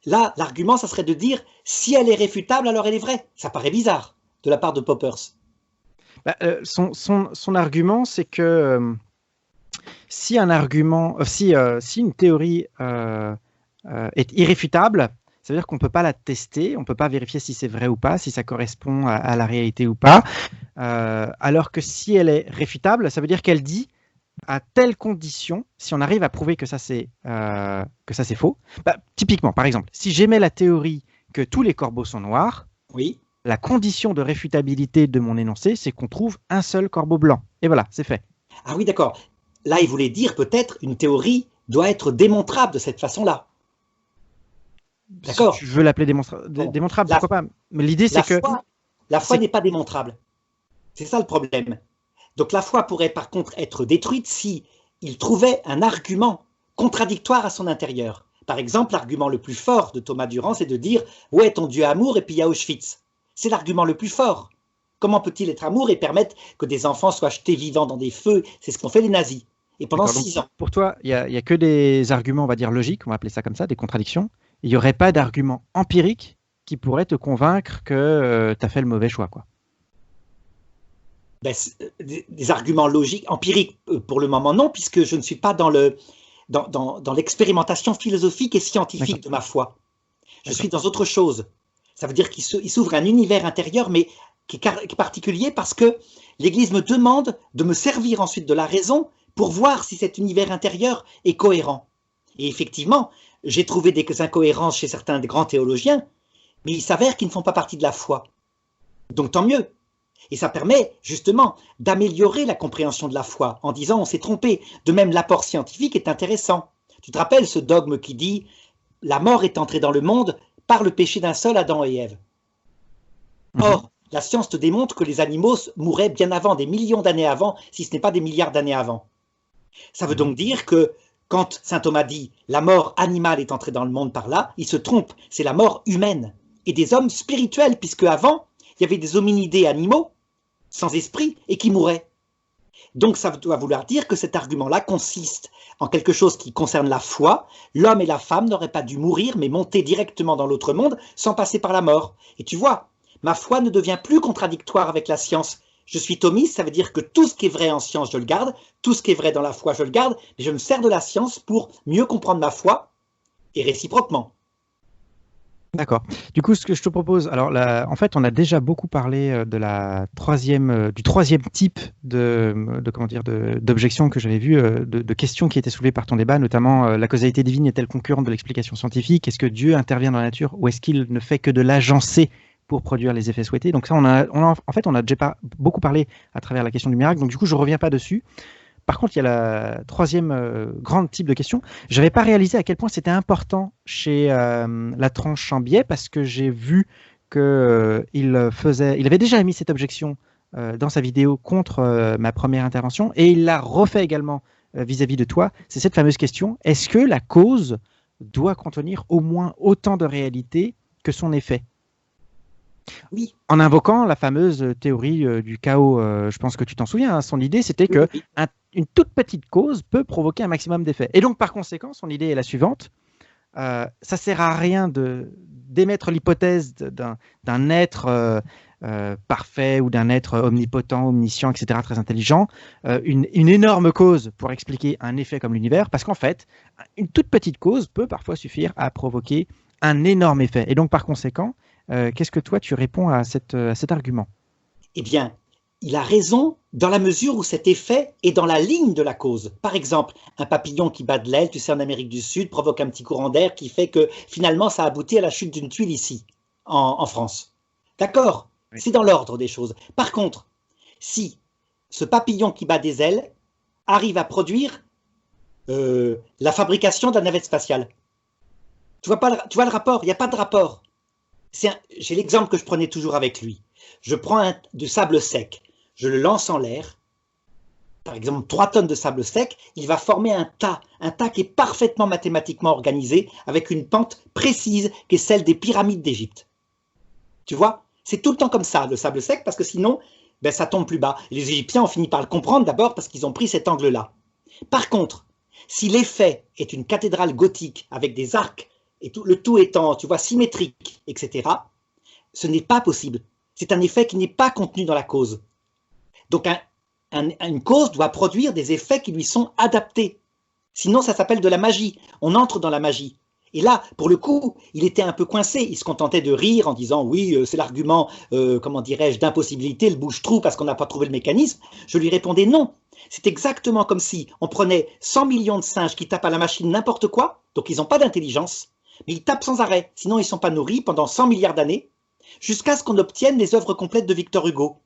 Là, l'argument, ça serait de dire, si elle est réfutable, alors elle est vraie. Ça paraît bizarre, de la part de Poppers. Bah, son argument, c'est que si un argument, si une théorie est irréfutable, ça veut dire qu'on ne peut pas la tester, on ne peut pas vérifier si c'est vrai ou pas, si ça correspond à la réalité ou pas. Alors que si elle est réfutable, ça veut dire qu'elle dit à telle condition, si on arrive à prouver que ça c'est faux. Bah, typiquement, par exemple, si j'émets la théorie que tous les corbeaux sont noirs, oui. La condition de réfutabilité de mon énoncé, c'est qu'on trouve un seul corbeau blanc. Et voilà, c'est fait. Ah oui, d'accord. Là, il voulait dire peut-être une théorie doit être démontrable de cette façon-là. D'accord. Si tu veux l'appeler démontrable, pourquoi pas. Mais l'idée, c'est que... La foi n'est pas démontrable. C'est ça le problème. Donc la foi pourrait par contre être détruite si il trouvait un argument contradictoire à son intérieur. Par exemple, l'argument le plus fort de Thomas Durand, c'est de dire « Ouais, ton Dieu amour, et puis il y a Auschwitz ». C'est l'argument le plus fort. Comment peut-il être amour et permettre que des enfants soient jetés vivants dans des feux? C'est ce qu'ont fait les nazis. Et pendant 6 ans. Pour toi, il n'y a que des arguments, on va dire, logiques, on va appeler ça comme ça, des contradictions. Il n'y aurait pas d'argument empirique qui pourrait te convaincre que tu as fait le mauvais choix, quoi. Ben, des arguments logiques, empiriques, pour le moment non, puisque je ne suis pas dans l'expérimentation philosophique et scientifique de ma foi. Je suis dans autre chose. Ça veut dire qu'il s'ouvre un univers intérieur, mais qui est particulier parce que l'Église me demande de me servir ensuite de la raison pour voir si cet univers intérieur est cohérent. Et effectivement, j'ai trouvé des incohérences chez certains des grands théologiens, mais il s'avère qu'ils ne font pas partie de la foi. Donc tant mieux. Et ça permet justement d'améliorer la compréhension de la foi en disant on s'est trompé. De même, l'apport scientifique est intéressant. Tu te rappelles ce dogme qui dit la mort est entrée dans le monde par le péché d'un seul Adam et Ève. Or, la science te démontre que les animaux mouraient bien avant, des millions d'années avant, si ce n'est pas des milliards d'années avant. Ça veut donc dire que quand saint Thomas dit la mort animale est entrée dans le monde par là, il se trompe, c'est la mort humaine et des hommes spirituels, puisque avant, il y avait des hominidés animaux sans esprit et qui mouraient. Donc ça doit vouloir dire que cet argument-là consiste en quelque chose qui concerne la foi. L'homme et la femme n'auraient pas dû mourir, mais monter directement dans l'autre monde sans passer par la mort. Et tu vois, ma foi ne devient plus contradictoire avec la science. Je suis thomiste, ça veut dire que tout ce qui est vrai en science, je le garde, tout ce qui est vrai dans la foi, je le garde, mais je me sers de la science pour mieux comprendre ma foi, et réciproquement. D'accord. Du coup, ce que je te propose, alors là, en fait, on a déjà beaucoup parlé du troisième type d'objection que j'avais vu, de questions qui étaient soulevées par ton débat, notamment la causalité divine est-elle concurrente de l'explication scientifique? Est-ce que Dieu intervient dans la nature ou est-ce qu'il ne fait que de l'agencer pour produire les effets souhaités. Donc ça, en fait, on a déjà beaucoup parlé à travers la question du miracle, donc du coup, je ne reviens pas dessus. Par contre, il y a la troisième grande type de question. Je n'avais pas réalisé à quel point c'était important chez la tranche Chambier, parce que j'ai vu qu'il avait déjà émis cette objection dans sa vidéo contre ma première intervention, et il l'a refait également vis-à-vis de toi. C'est cette fameuse question, est-ce que la cause doit contenir au moins autant de réalité que son effet? Oui. En invoquant la fameuse théorie du chaos, je pense que tu t'en souviens, hein, son idée c'était que une toute petite cause peut provoquer un maximum d'effets. Et donc par conséquent, son idée est la suivante, ça ne sert à rien d'émettre l'hypothèse d'un être parfait ou d'un être omnipotent, omniscient, etc., très intelligent, une énorme cause pour expliquer un effet comme l'univers, parce qu'en fait, une toute petite cause peut parfois suffire à provoquer un énorme effet. Et donc par conséquent, qu'est-ce que toi tu réponds à cet argument? Eh bien, il a raison dans la mesure où cet effet est dans la ligne de la cause. Par exemple, un papillon qui bat de l'aile, tu sais, en Amérique du Sud, provoque un petit courant d'air qui fait que finalement ça aboutit à la chute d'une tuile ici, en France. D'accord? Oui. C'est dans l'ordre des choses. Par contre, si ce papillon qui bat des ailes arrive à produire la fabrication de la navette spatiale, tu vois le rapport? Il n'y a pas de rapport. J'ai l'exemple que je prenais toujours avec lui. Je prends du sable sec, je le lance en l'air, par exemple 3 tonnes de sable sec, il va former un tas qui est parfaitement mathématiquement organisé, avec une pente précise qui est celle des pyramides d'Égypte. Tu vois? C'est tout le temps comme ça, le sable sec, parce que sinon, ben, ça tombe plus bas. Et les Égyptiens ont fini par le comprendre d'abord parce qu'ils ont pris cet angle-là. Par contre, si l'effet est une cathédrale gothique avec des arcs, et le tout étant, tu vois, symétrique, etc., ce n'est pas possible. C'est un effet qui n'est pas contenu dans la cause. Donc, une cause doit produire des effets qui lui sont adaptés. Sinon, ça s'appelle de la magie. On entre dans la magie. Et là, pour le coup, il était un peu coincé. Il se contentait de rire en disant « Oui, c'est l'argument, comment dirais-je, d'impossibilité, le bouche-trou parce qu'on n'a pas trouvé le mécanisme. » Je lui répondais « Non. C'est exactement comme si on prenait 100 millions de singes qui tapent à la machine n'importe quoi, donc ils n'ont pas d'intelligence, mais ils tapent sans arrêt, sinon ils ne sont pas nourris pendant 100 milliards d'années, jusqu'à ce qu'on obtienne les œuvres complètes de Victor Hugo.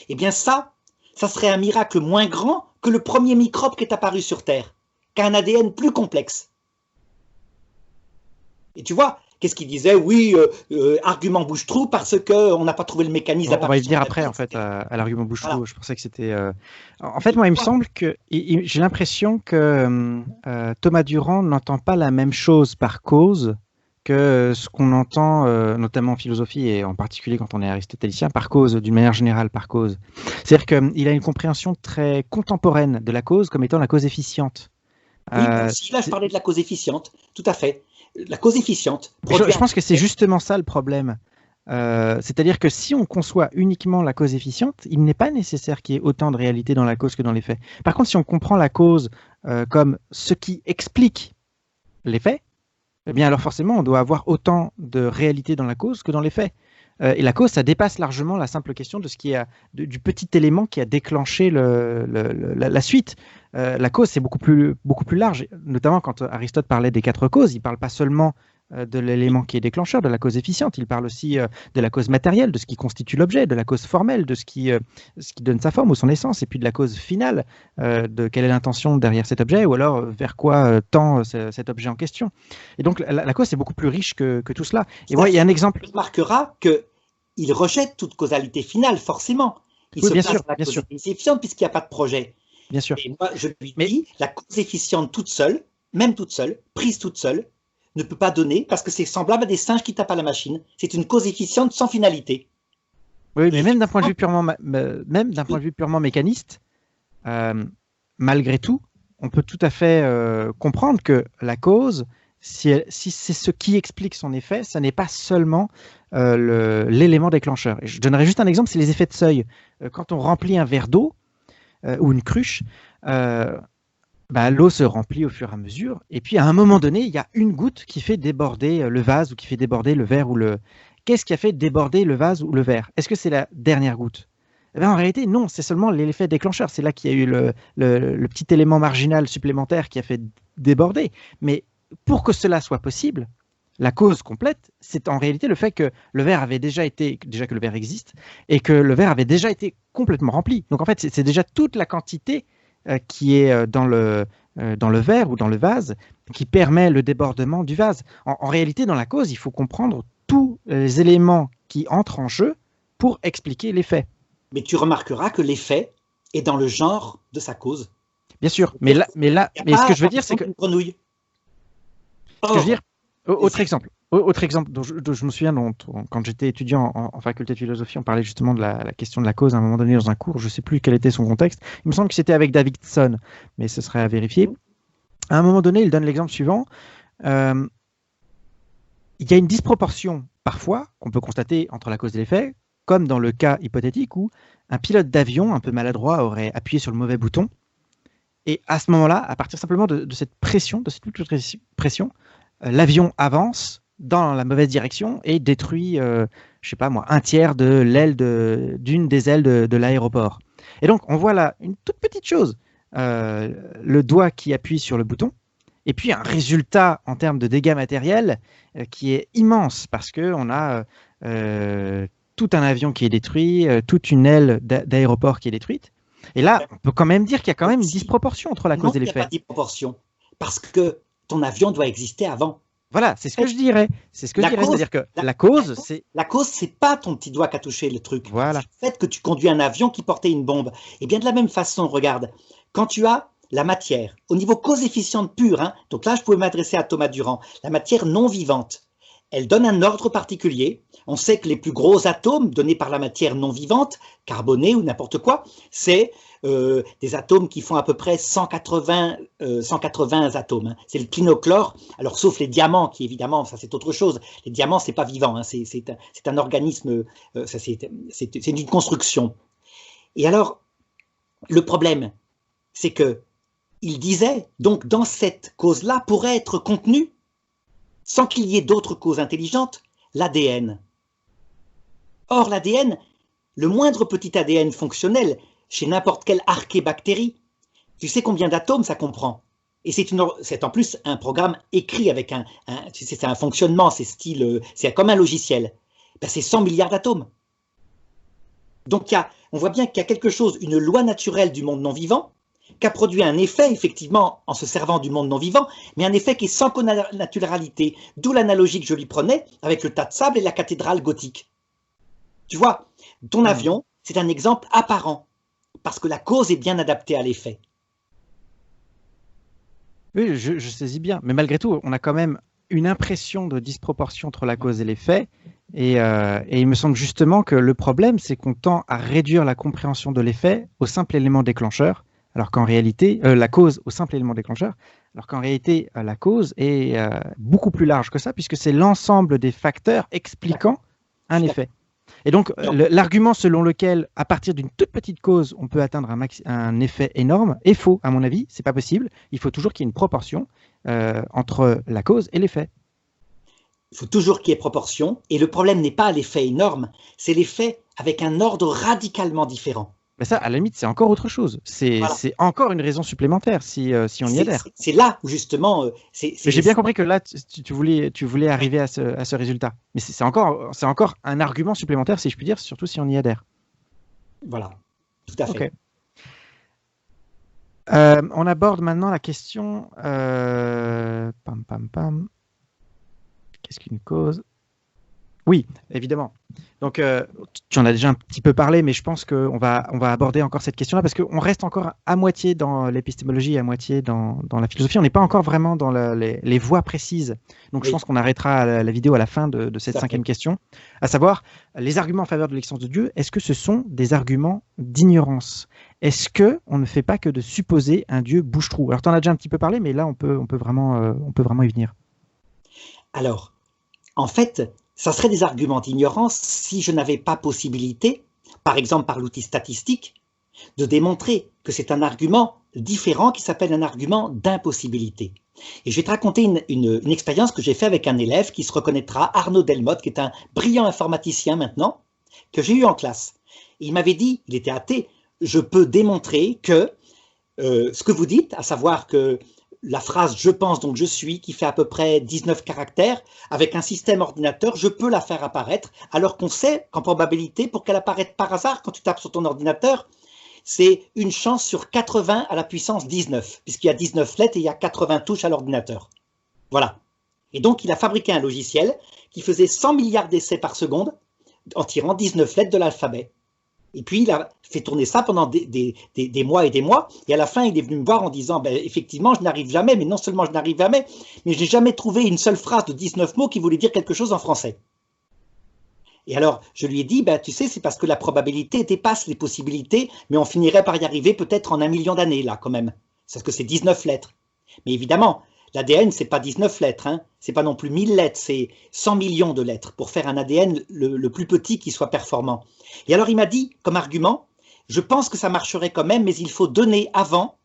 Eh bien ça serait un miracle moins grand que le premier microbe qui est apparu sur Terre, qu'un ADN plus complexe. Et tu vois, qu'est-ce qu'il disait? Oui, argument bouche-trou parce qu'on n'a pas trouvé le mécanisme. On va y venir après, en fait, à l'argument bouche-trou. Voilà. Je pensais que c'était... En fait, moi, il me semble que... J'ai l'impression que Thomas Durand n'entend pas la même chose par cause que ce qu'on entend, notamment en philosophie, et en particulier quand on est aristotélicien, par cause, d'une manière générale, par cause. C'est-à-dire qu'il a une compréhension très contemporaine de la cause comme étant la cause efficiente. Oui, si, là, je parlais de la cause efficiente, tout à fait. La cause efficiente. Je pense que c'est justement ça le problème. C'est-à-dire que si on conçoit uniquement la cause efficiente, il n'est pas nécessaire qu'il y ait autant de réalité dans la cause que dans les faits. Par contre, si on comprend la cause comme ce qui explique les faits, eh bien alors forcément, on doit avoir autant de réalité dans la cause que dans les faits. Et la cause, ça dépasse largement la simple question de ce qui a, du petit élément qui a déclenché la suite. La cause, c'est beaucoup plus large, notamment quand Aristote parlait des 4 causes, il ne parle pas seulement de l'élément qui est déclencheur, de la cause efficiente, il parle aussi de la cause matérielle, de ce qui constitue l'objet, de la cause formelle, de ce qui donne sa forme ou son essence, et puis de la cause finale, de quelle est l'intention derrière cet objet, ou alors vers quoi tend cet objet en question. Et donc la cause, c'est beaucoup plus riche que tout cela. Et moi, il y a un exemple... Tu remarqueras qu'il rejette toute causalité finale, forcément. Il se place dans la cause efficiente puisqu'il n'y a pas de projet. Bien sûr. Et moi, je lui dis, la cause efficiente toute seule, même toute seule, prise toute seule, ne peut pas donner, parce que c'est semblable à des singes qui tapent à la machine. C'est une cause efficiente sans finalité. Oui, mais même d'un point de vue purement mécaniste, malgré tout, on peut tout à fait comprendre que la cause, si c'est ce qui explique son effet, ça n'est pas seulement l'élément déclencheur. Et je donnerai juste un exemple, c'est les effets de seuil. Quand on remplit un verre d'eau, ou une cruche, l'eau se remplit au fur et à mesure, et puis à un moment donné, il y a une goutte qui fait déborder le vase ou qui fait déborder le verre ou le... Qu'est-ce qui a fait déborder le vase ou le verre? Est-ce que c'est la dernière goutte? Eh bien, en réalité, non, c'est seulement l'effet déclencheur. C'est là qu'il y a eu le petit élément marginal supplémentaire qui a fait déborder. Mais pour que cela soit possible, la cause complète, c'est en réalité le fait que le verre avait déjà que le verre existe, et que le verre avait déjà été complètement rempli. Donc en fait, c'est déjà toute la quantité qui est dans le verre ou dans le vase qui permet le débordement du vase. En réalité, dans la cause, il faut comprendre tous les éléments qui entrent en jeu pour expliquer l'effet. Mais tu remarqueras que l'effet est dans le genre de sa cause. Bien sûr, mais ce que je veux dire, c'est que... Grenouille. Ce que je veux dire, autre exemple dont je me souviens, quand j'étais étudiant en faculté de philosophie, on parlait justement de la question de la cause à un moment donné dans un cours, je ne sais plus quel était son contexte, il me semble que c'était avec Davidson, mais ce serait à vérifier. À un moment donné, il donne l'exemple suivant, il y a une disproportion parfois qu'on peut constater entre la cause et l'effet, comme dans le cas hypothétique où un pilote d'avion un peu maladroit aurait appuyé sur le mauvais bouton, et à ce moment-là, à partir simplement de cette pression, de cette pression, l'avion avance dans la mauvaise direction et détruit, je sais pas moi, un tiers de l'aile d'une des ailes de l'aéroport. Et donc, on voit là une toute petite chose, le doigt qui appuie sur le bouton, et puis un résultat en termes de dégâts matériels qui est immense, parce qu'on a tout un avion qui est détruit, toute une aile d'aéroport qui est détruite. Et là, on peut quand même dire qu'il y a quand même une disproportion entre la cause et l'effet. Il n'y a pas de disproportion, parce que ton avion doit exister avant. Voilà, c'est ce que je dirais. C'est ce que je dirais, c'est-à-dire que la cause, c'est... La cause, c'est pas ton petit doigt qui a touché le truc. Voilà. C'est le fait que tu conduis un avion qui portait une bombe. Et bien de la même façon, regarde, quand tu as la matière, au niveau cause efficiente pure, hein, donc là, je pouvais m'adresser à Thomas Durand, la matière non vivante, elle donne un ordre particulier. On sait que les plus gros atomes donnés par la matière non vivante, carbonée ou n'importe quoi, c'est des atomes qui font à peu près 180 atomes. Hein. C'est le clinochlore. Alors, sauf les diamants, qui évidemment, ça c'est autre chose. Les diamants, c'est pas vivant. Hein. C'est un organisme, c'est une construction. Et alors, le problème, c'est que il disait, donc dans cette cause-là, pourrait être contenu, sans qu'il y ait d'autres causes intelligentes, l'ADN. Or, l'ADN, le moindre petit ADN fonctionnel, chez n'importe quelle archébactérie, tu sais combien d'atomes ça comprend. Et c'est en plus un programme écrit avec c'est un fonctionnement, c'est comme un logiciel. Ben, c'est 100 milliards d'atomes. Donc on voit bien qu'il y a quelque chose, une loi naturelle du monde non vivant, qui a produit un effet, effectivement, en se servant du monde non vivant, mais un effet qui est sans connaturalité, d'où l'analogie que je lui prenais avec le tas de sable et la cathédrale gothique. Tu vois, ton avion, c'est un exemple apparent, parce que la cause est bien adaptée à l'effet. Oui, je saisis bien, mais malgré tout, on a quand même une impression de disproportion entre la cause et l'effet, et il me semble justement que le problème, c'est qu'on tend à réduire la compréhension de l'effet au simple élément déclencheur, alors qu'en réalité, la cause au simple élément déclencheur, alors qu'en réalité, la cause est beaucoup plus large que ça, puisque c'est l'ensemble des facteurs expliquant un effet. Et donc, l'argument selon lequel, à partir d'une toute petite cause, on peut atteindre un effet énorme est faux, à mon avis. C'est pas possible. Il faut toujours qu'il y ait une proportion entre la cause et l'effet. Il faut toujours qu'il y ait proportion. Et le problème n'est pas l'effet énorme, c'est l'effet avec un ordre radicalement différent. Mais ça, à la limite, c'est encore autre chose. C'est encore une raison supplémentaire si on y adhère. C'est là où justement... J'ai bien compris que là, tu voulais arriver à ce résultat. Mais c'est encore un argument supplémentaire, si je puis dire, surtout si on y adhère. Voilà, tout à fait. Okay. On aborde maintenant la question... Qu'est-ce qu'une cause ? Oui, évidemment. Donc, tu en as déjà un petit peu parlé, mais je pense qu'on va aborder encore cette question-là parce qu'on reste encore à moitié dans l'épistémologie et à moitié dans la philosophie. On n'est pas encore vraiment dans les voies précises. Donc, je pense qu'on arrêtera la vidéo à la fin de cette cinquième question, à savoir les arguments en faveur de l'existence de Dieu. Est-ce que ce sont des arguments d'ignorance ? Est-ce qu'on ne fait pas que de supposer un Dieu bouche-trou ? Alors, tu en as déjà un petit peu parlé, mais là, on peut vraiment y venir. Alors, en fait... ça serait des arguments d'ignorance si je n'avais pas possibilité, par exemple par l'outil statistique, de démontrer que c'est un argument différent qui s'appelle un argument d'impossibilité. Et je vais te raconter une expérience que j'ai faite avec un élève qui se reconnaîtra, Arnaud Delmotte, qui est un brillant informaticien maintenant, que j'ai eu en classe. Et il m'avait dit, il était athée, je peux démontrer que ce que vous dites, à savoir que la phrase « je pense donc je suis » qui fait à peu près 19 caractères. Avec un système ordinateur, je peux la faire apparaître, alors qu'on sait qu'en probabilité, pour qu'elle apparaisse par hasard, quand tu tapes sur ton ordinateur, c'est une chance sur 80 à la puissance 19, puisqu'il y a 19 lettres et il y a 80 touches à l'ordinateur. Voilà. Et donc, il a fabriqué un logiciel qui faisait 100 milliards d'essais par seconde en tirant 19 lettres de l'alphabet. Et puis, il a fait tourner ça pendant des mois et des mois. Et à la fin, il est venu me voir en disant, ben, effectivement, je n'arrive jamais, mais non seulement je n'arrive jamais, mais je n'ai jamais trouvé une seule phrase de 19 mots qui voulait dire quelque chose en français. Et alors, je lui ai dit, ben, tu sais, c'est parce que la probabilité dépasse les possibilités, mais on finirait par y arriver peut-être en 1 million d'années, là, quand même. Parce que c'est 19 lettres. Mais évidemment, l'ADN, c'est pas 19 lettres, hein. C'est pas non plus 1000 lettres, c'est 100 millions de lettres pour faire un ADN le plus petit qui soit performant. Et alors, il m'a dit, comme argument, je pense que ça marcherait quand même, mais il faut donner avant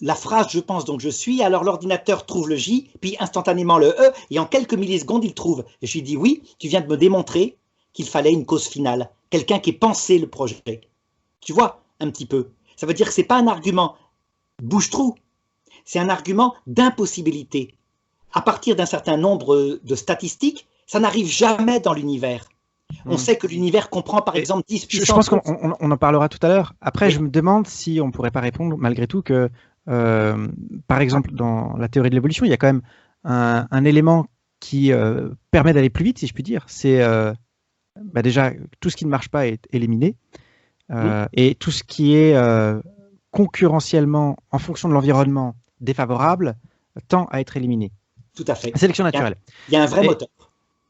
la phrase « je pense donc je suis », alors l'ordinateur trouve le J, puis instantanément le E, et en quelques millisecondes, il trouve. Et je lui ai dit, oui, tu viens de me démontrer qu'il fallait une cause finale, quelqu'un qui ait pensé le projet. Tu vois, un petit peu. Ça veut dire que ce n'est pas un argument bouche-trou, c'est un argument d'impossibilité. À partir d'un certain nombre de statistiques, ça n'arrive jamais dans l'univers. On sait que l'univers comprend par exemple 10 puissance. Je pense qu'on en parlera tout à l'heure. Après, oui. Je me demande si on ne pourrait pas répondre malgré tout que, par exemple, dans la théorie de l'évolution, il y a quand même un élément qui permet d'aller plus vite, si je puis dire. C'est déjà, tout ce qui ne marche pas est éliminé. Et tout ce qui est concurrentiellement, en fonction de l'environnement, défavorable, tend à être éliminé. Tout à fait. Sélection naturelle. Il y a un vrai moteur.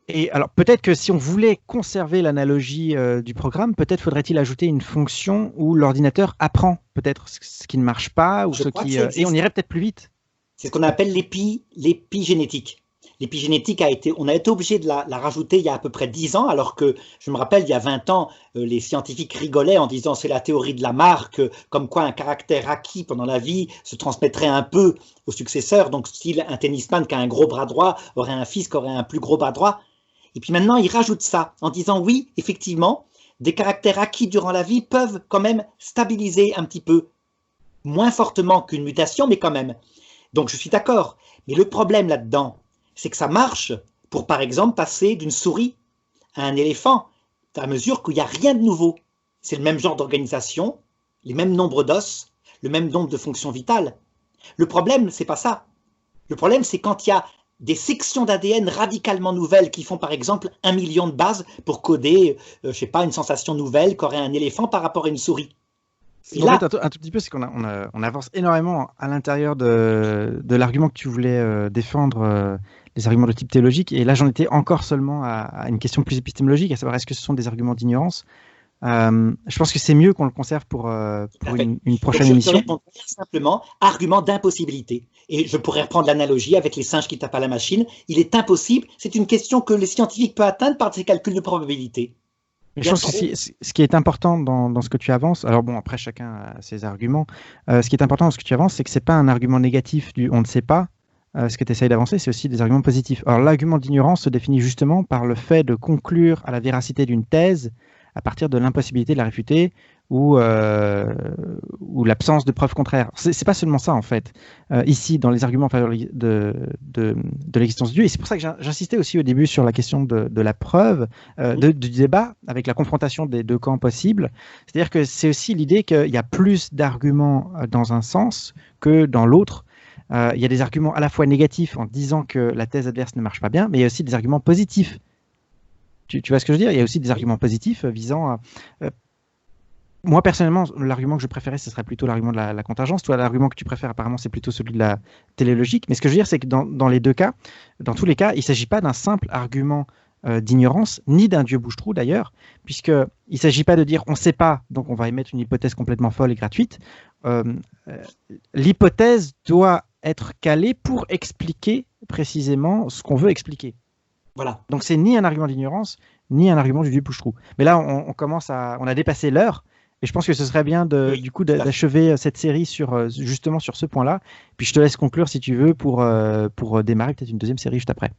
Et alors, peut-être que si on voulait conserver l'analogie du programme, peut-être faudrait-il ajouter une fonction où l'ordinateur apprend peut-être ce qui ne marche pas, ou ce qui, et on irait peut-être plus vite. C'est ce qu'on appelle l'épigénétique. L'épigénétique on a été obligé de la rajouter il y a à peu près 10 ans, alors que, je me rappelle, il y a 20 ans, les scientifiques rigolaient en disant c'est la théorie de la marque, comme quoi un caractère acquis pendant la vie se transmettrait un peu aux successeurs, donc style un tennisman qui a un gros bras droit aurait un fils qui aurait un plus gros bras droit. Et puis maintenant, ils rajoutent ça en disant oui, effectivement, des caractères acquis durant la vie peuvent quand même stabiliser un petit peu, moins fortement qu'une mutation, mais quand même. Donc je suis d'accord, mais le problème là-dedans, c'est que ça marche pour, par exemple, passer d'une souris à un éléphant, à mesure qu'il n'y a rien de nouveau. C'est le même genre d'organisation, les mêmes nombres d'os, le même nombre de fonctions vitales. Le problème, c'est pas ça. Le problème, c'est quand il y a des sections d'ADN radicalement nouvelles qui font, par exemple, 1 million de bases pour coder, je sais pas, une sensation nouvelle qu'aurait un éléphant par rapport à une souris. En fait, un tout petit peu, c'est qu'on avance énormément à l'intérieur de l'argument que tu voulais défendre, les arguments de type théologique, et là j'en étais encore seulement à une question plus épistémologique, à savoir est-ce que ce sont des arguments d'ignorance. Je pense que c'est mieux qu'on le conserve pour une prochaine émission. Je réponds simplement argument d'impossibilité. Et je pourrais reprendre l'analogie avec les singes qui tapent à la machine. Il est impossible, c'est une question que les scientifiques peuvent atteindre par ces calculs de probabilité. Mais je pense que ce qui est important dans ce que tu avances, alors bon, après chacun a ses arguments, ce qui est important dans ce que tu avances, c'est que ce n'est pas un argument négatif du « on ne sait pas », ce que tu essayes d'avancer, c'est aussi des arguments positifs. Alors l'argument d'ignorance se définit justement par le fait de conclure à la véracité d'une thèse à partir de l'impossibilité de la réfuter ou l'absence de preuves contraires. C'est pas seulement ça en fait, ici dans les arguments en faveur de l'existence de Dieu, et c'est pour ça que j'insistais aussi au début sur la question de la preuve, du débat avec la confrontation des deux camps possibles, c'est-à-dire que c'est aussi l'idée qu'il y a plus d'arguments dans un sens que dans l'autre. Il y a des arguments à la fois négatifs en disant que la thèse adverse ne marche pas bien, mais il y a aussi des arguments positifs. Tu vois ce que je veux dire? Il y a aussi des arguments positifs visant à... moi, personnellement, l'argument que je préférais, ce serait plutôt l'argument de la contingence. Toi, l'argument que tu préfères, apparemment, c'est plutôt celui de la télélogique. Mais ce que je veux dire, c'est que dans les deux cas, dans tous les cas, il ne s'agit pas d'un simple argument d'ignorance, ni d'un dieu bouche-trou d'ailleurs, puisqu'il ne s'agit pas de dire on ne sait pas, donc on va émettre une hypothèse complètement folle et gratuite. L'hypothèse doit être calée pour expliquer précisément ce qu'on veut expliquer. Voilà. Donc c'est ni un argument d'ignorance, ni un argument du dieu bouche-trou. Mais là, on a dépassé l'heure. Et je pense que ce serait bien du coup d'achever cette série justement sur ce point-là. Puis je te laisse conclure si tu veux pour démarrer peut-être une deuxième série juste après.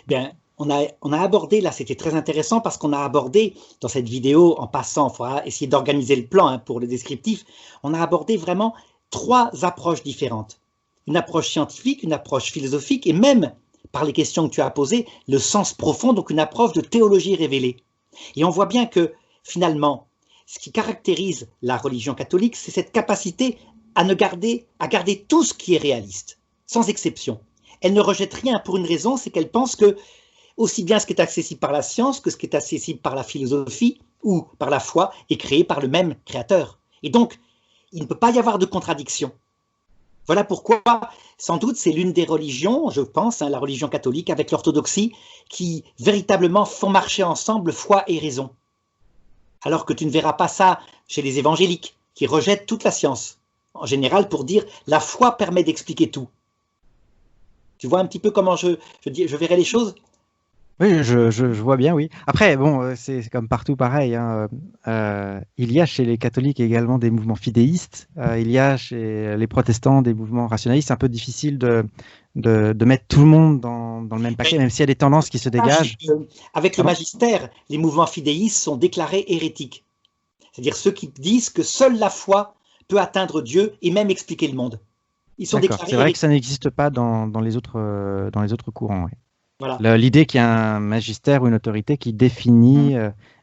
Bien, on a abordé, là c'était très intéressant parce qu'on a abordé dans cette vidéo, en passant, il faudra essayer d'organiser le plan pour le descriptif, on a abordé vraiment 3 approches différentes. une approche scientifique, une approche philosophique, et même, par les questions que tu as posées, le sens profond, donc une approche de théologie révélée. Et on voit bien que, finalement, ce qui caractérise la religion catholique, c'est cette capacité à garder tout ce qui est réaliste, sans exception. Elle ne rejette rien pour une raison, c'est qu'elle pense que aussi bien ce qui est accessible par la science que ce qui est accessible par la philosophie ou par la foi est créé par le même créateur. Et donc, il ne peut pas y avoir de contradiction. Voilà pourquoi, sans doute, c'est l'une des religions, je pense, la religion catholique avec l'orthodoxie, qui véritablement font marcher ensemble foi et raison. Alors que tu ne verras pas ça chez les évangéliques, qui rejettent toute la science, en général pour dire la foi permet d'expliquer tout. Tu vois un petit peu comment je verrai les choses? Oui, je vois bien, oui. Après, bon, c'est comme partout pareil, hein. Il y a chez les catholiques également des mouvements fidéistes. Il y a chez les protestants des mouvements rationalistes. C'est un peu difficile de mettre tout le monde dans le même paquet, même s'il y a des tendances qui se dégagent. Avec le magistère, les mouvements fidéistes sont déclarés hérétiques. C'est-à-dire ceux qui disent que seule la foi peut atteindre Dieu et même expliquer le monde. Ils sont déclarés. C'est vrai que ça n'existe pas dans les autres courants. Oui. Voilà. L'idée qu'il y a un magistère ou une autorité qui définit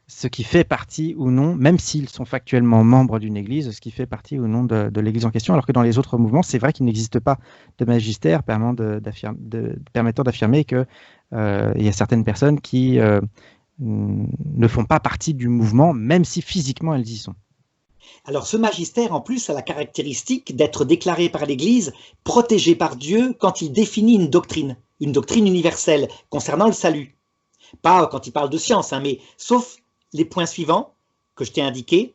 ce qui fait partie ou non, même s'ils sont factuellement membres d'une église, ce qui fait partie ou non de l'église en question, alors que dans les autres mouvements, c'est vrai qu'il n'existe pas de magistère permettant d'affirmer qu'il y a certaines personnes qui ne font pas partie du mouvement, même si physiquement elles y sont. Alors ce magistère, en plus, a la caractéristique d'être déclaré par l'Église, protégé par Dieu quand il définit une doctrine universelle concernant le salut. Pas quand il parle de science, mais sauf les points suivants que je t'ai indiqués.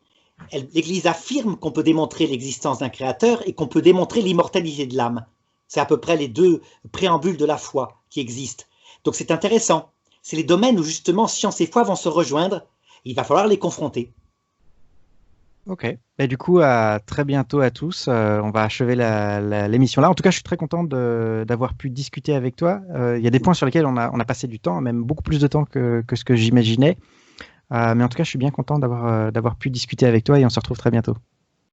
L'Église affirme qu'on peut démontrer l'existence d'un créateur et qu'on peut démontrer l'immortalité de l'âme. C'est à peu près les deux préambules de la foi qui existent. Donc c'est intéressant. C'est les domaines où justement science et foi vont se rejoindre. Il va falloir les confronter. Ok. Et du coup, à très bientôt à tous. On va achever l'émission là. En tout cas, je suis très content d'avoir pu discuter avec toi. Il y a des points sur lesquels on a passé du temps, même beaucoup plus de temps que ce que j'imaginais. Mais en tout cas, je suis bien content d'avoir pu discuter avec toi et on se retrouve très bientôt.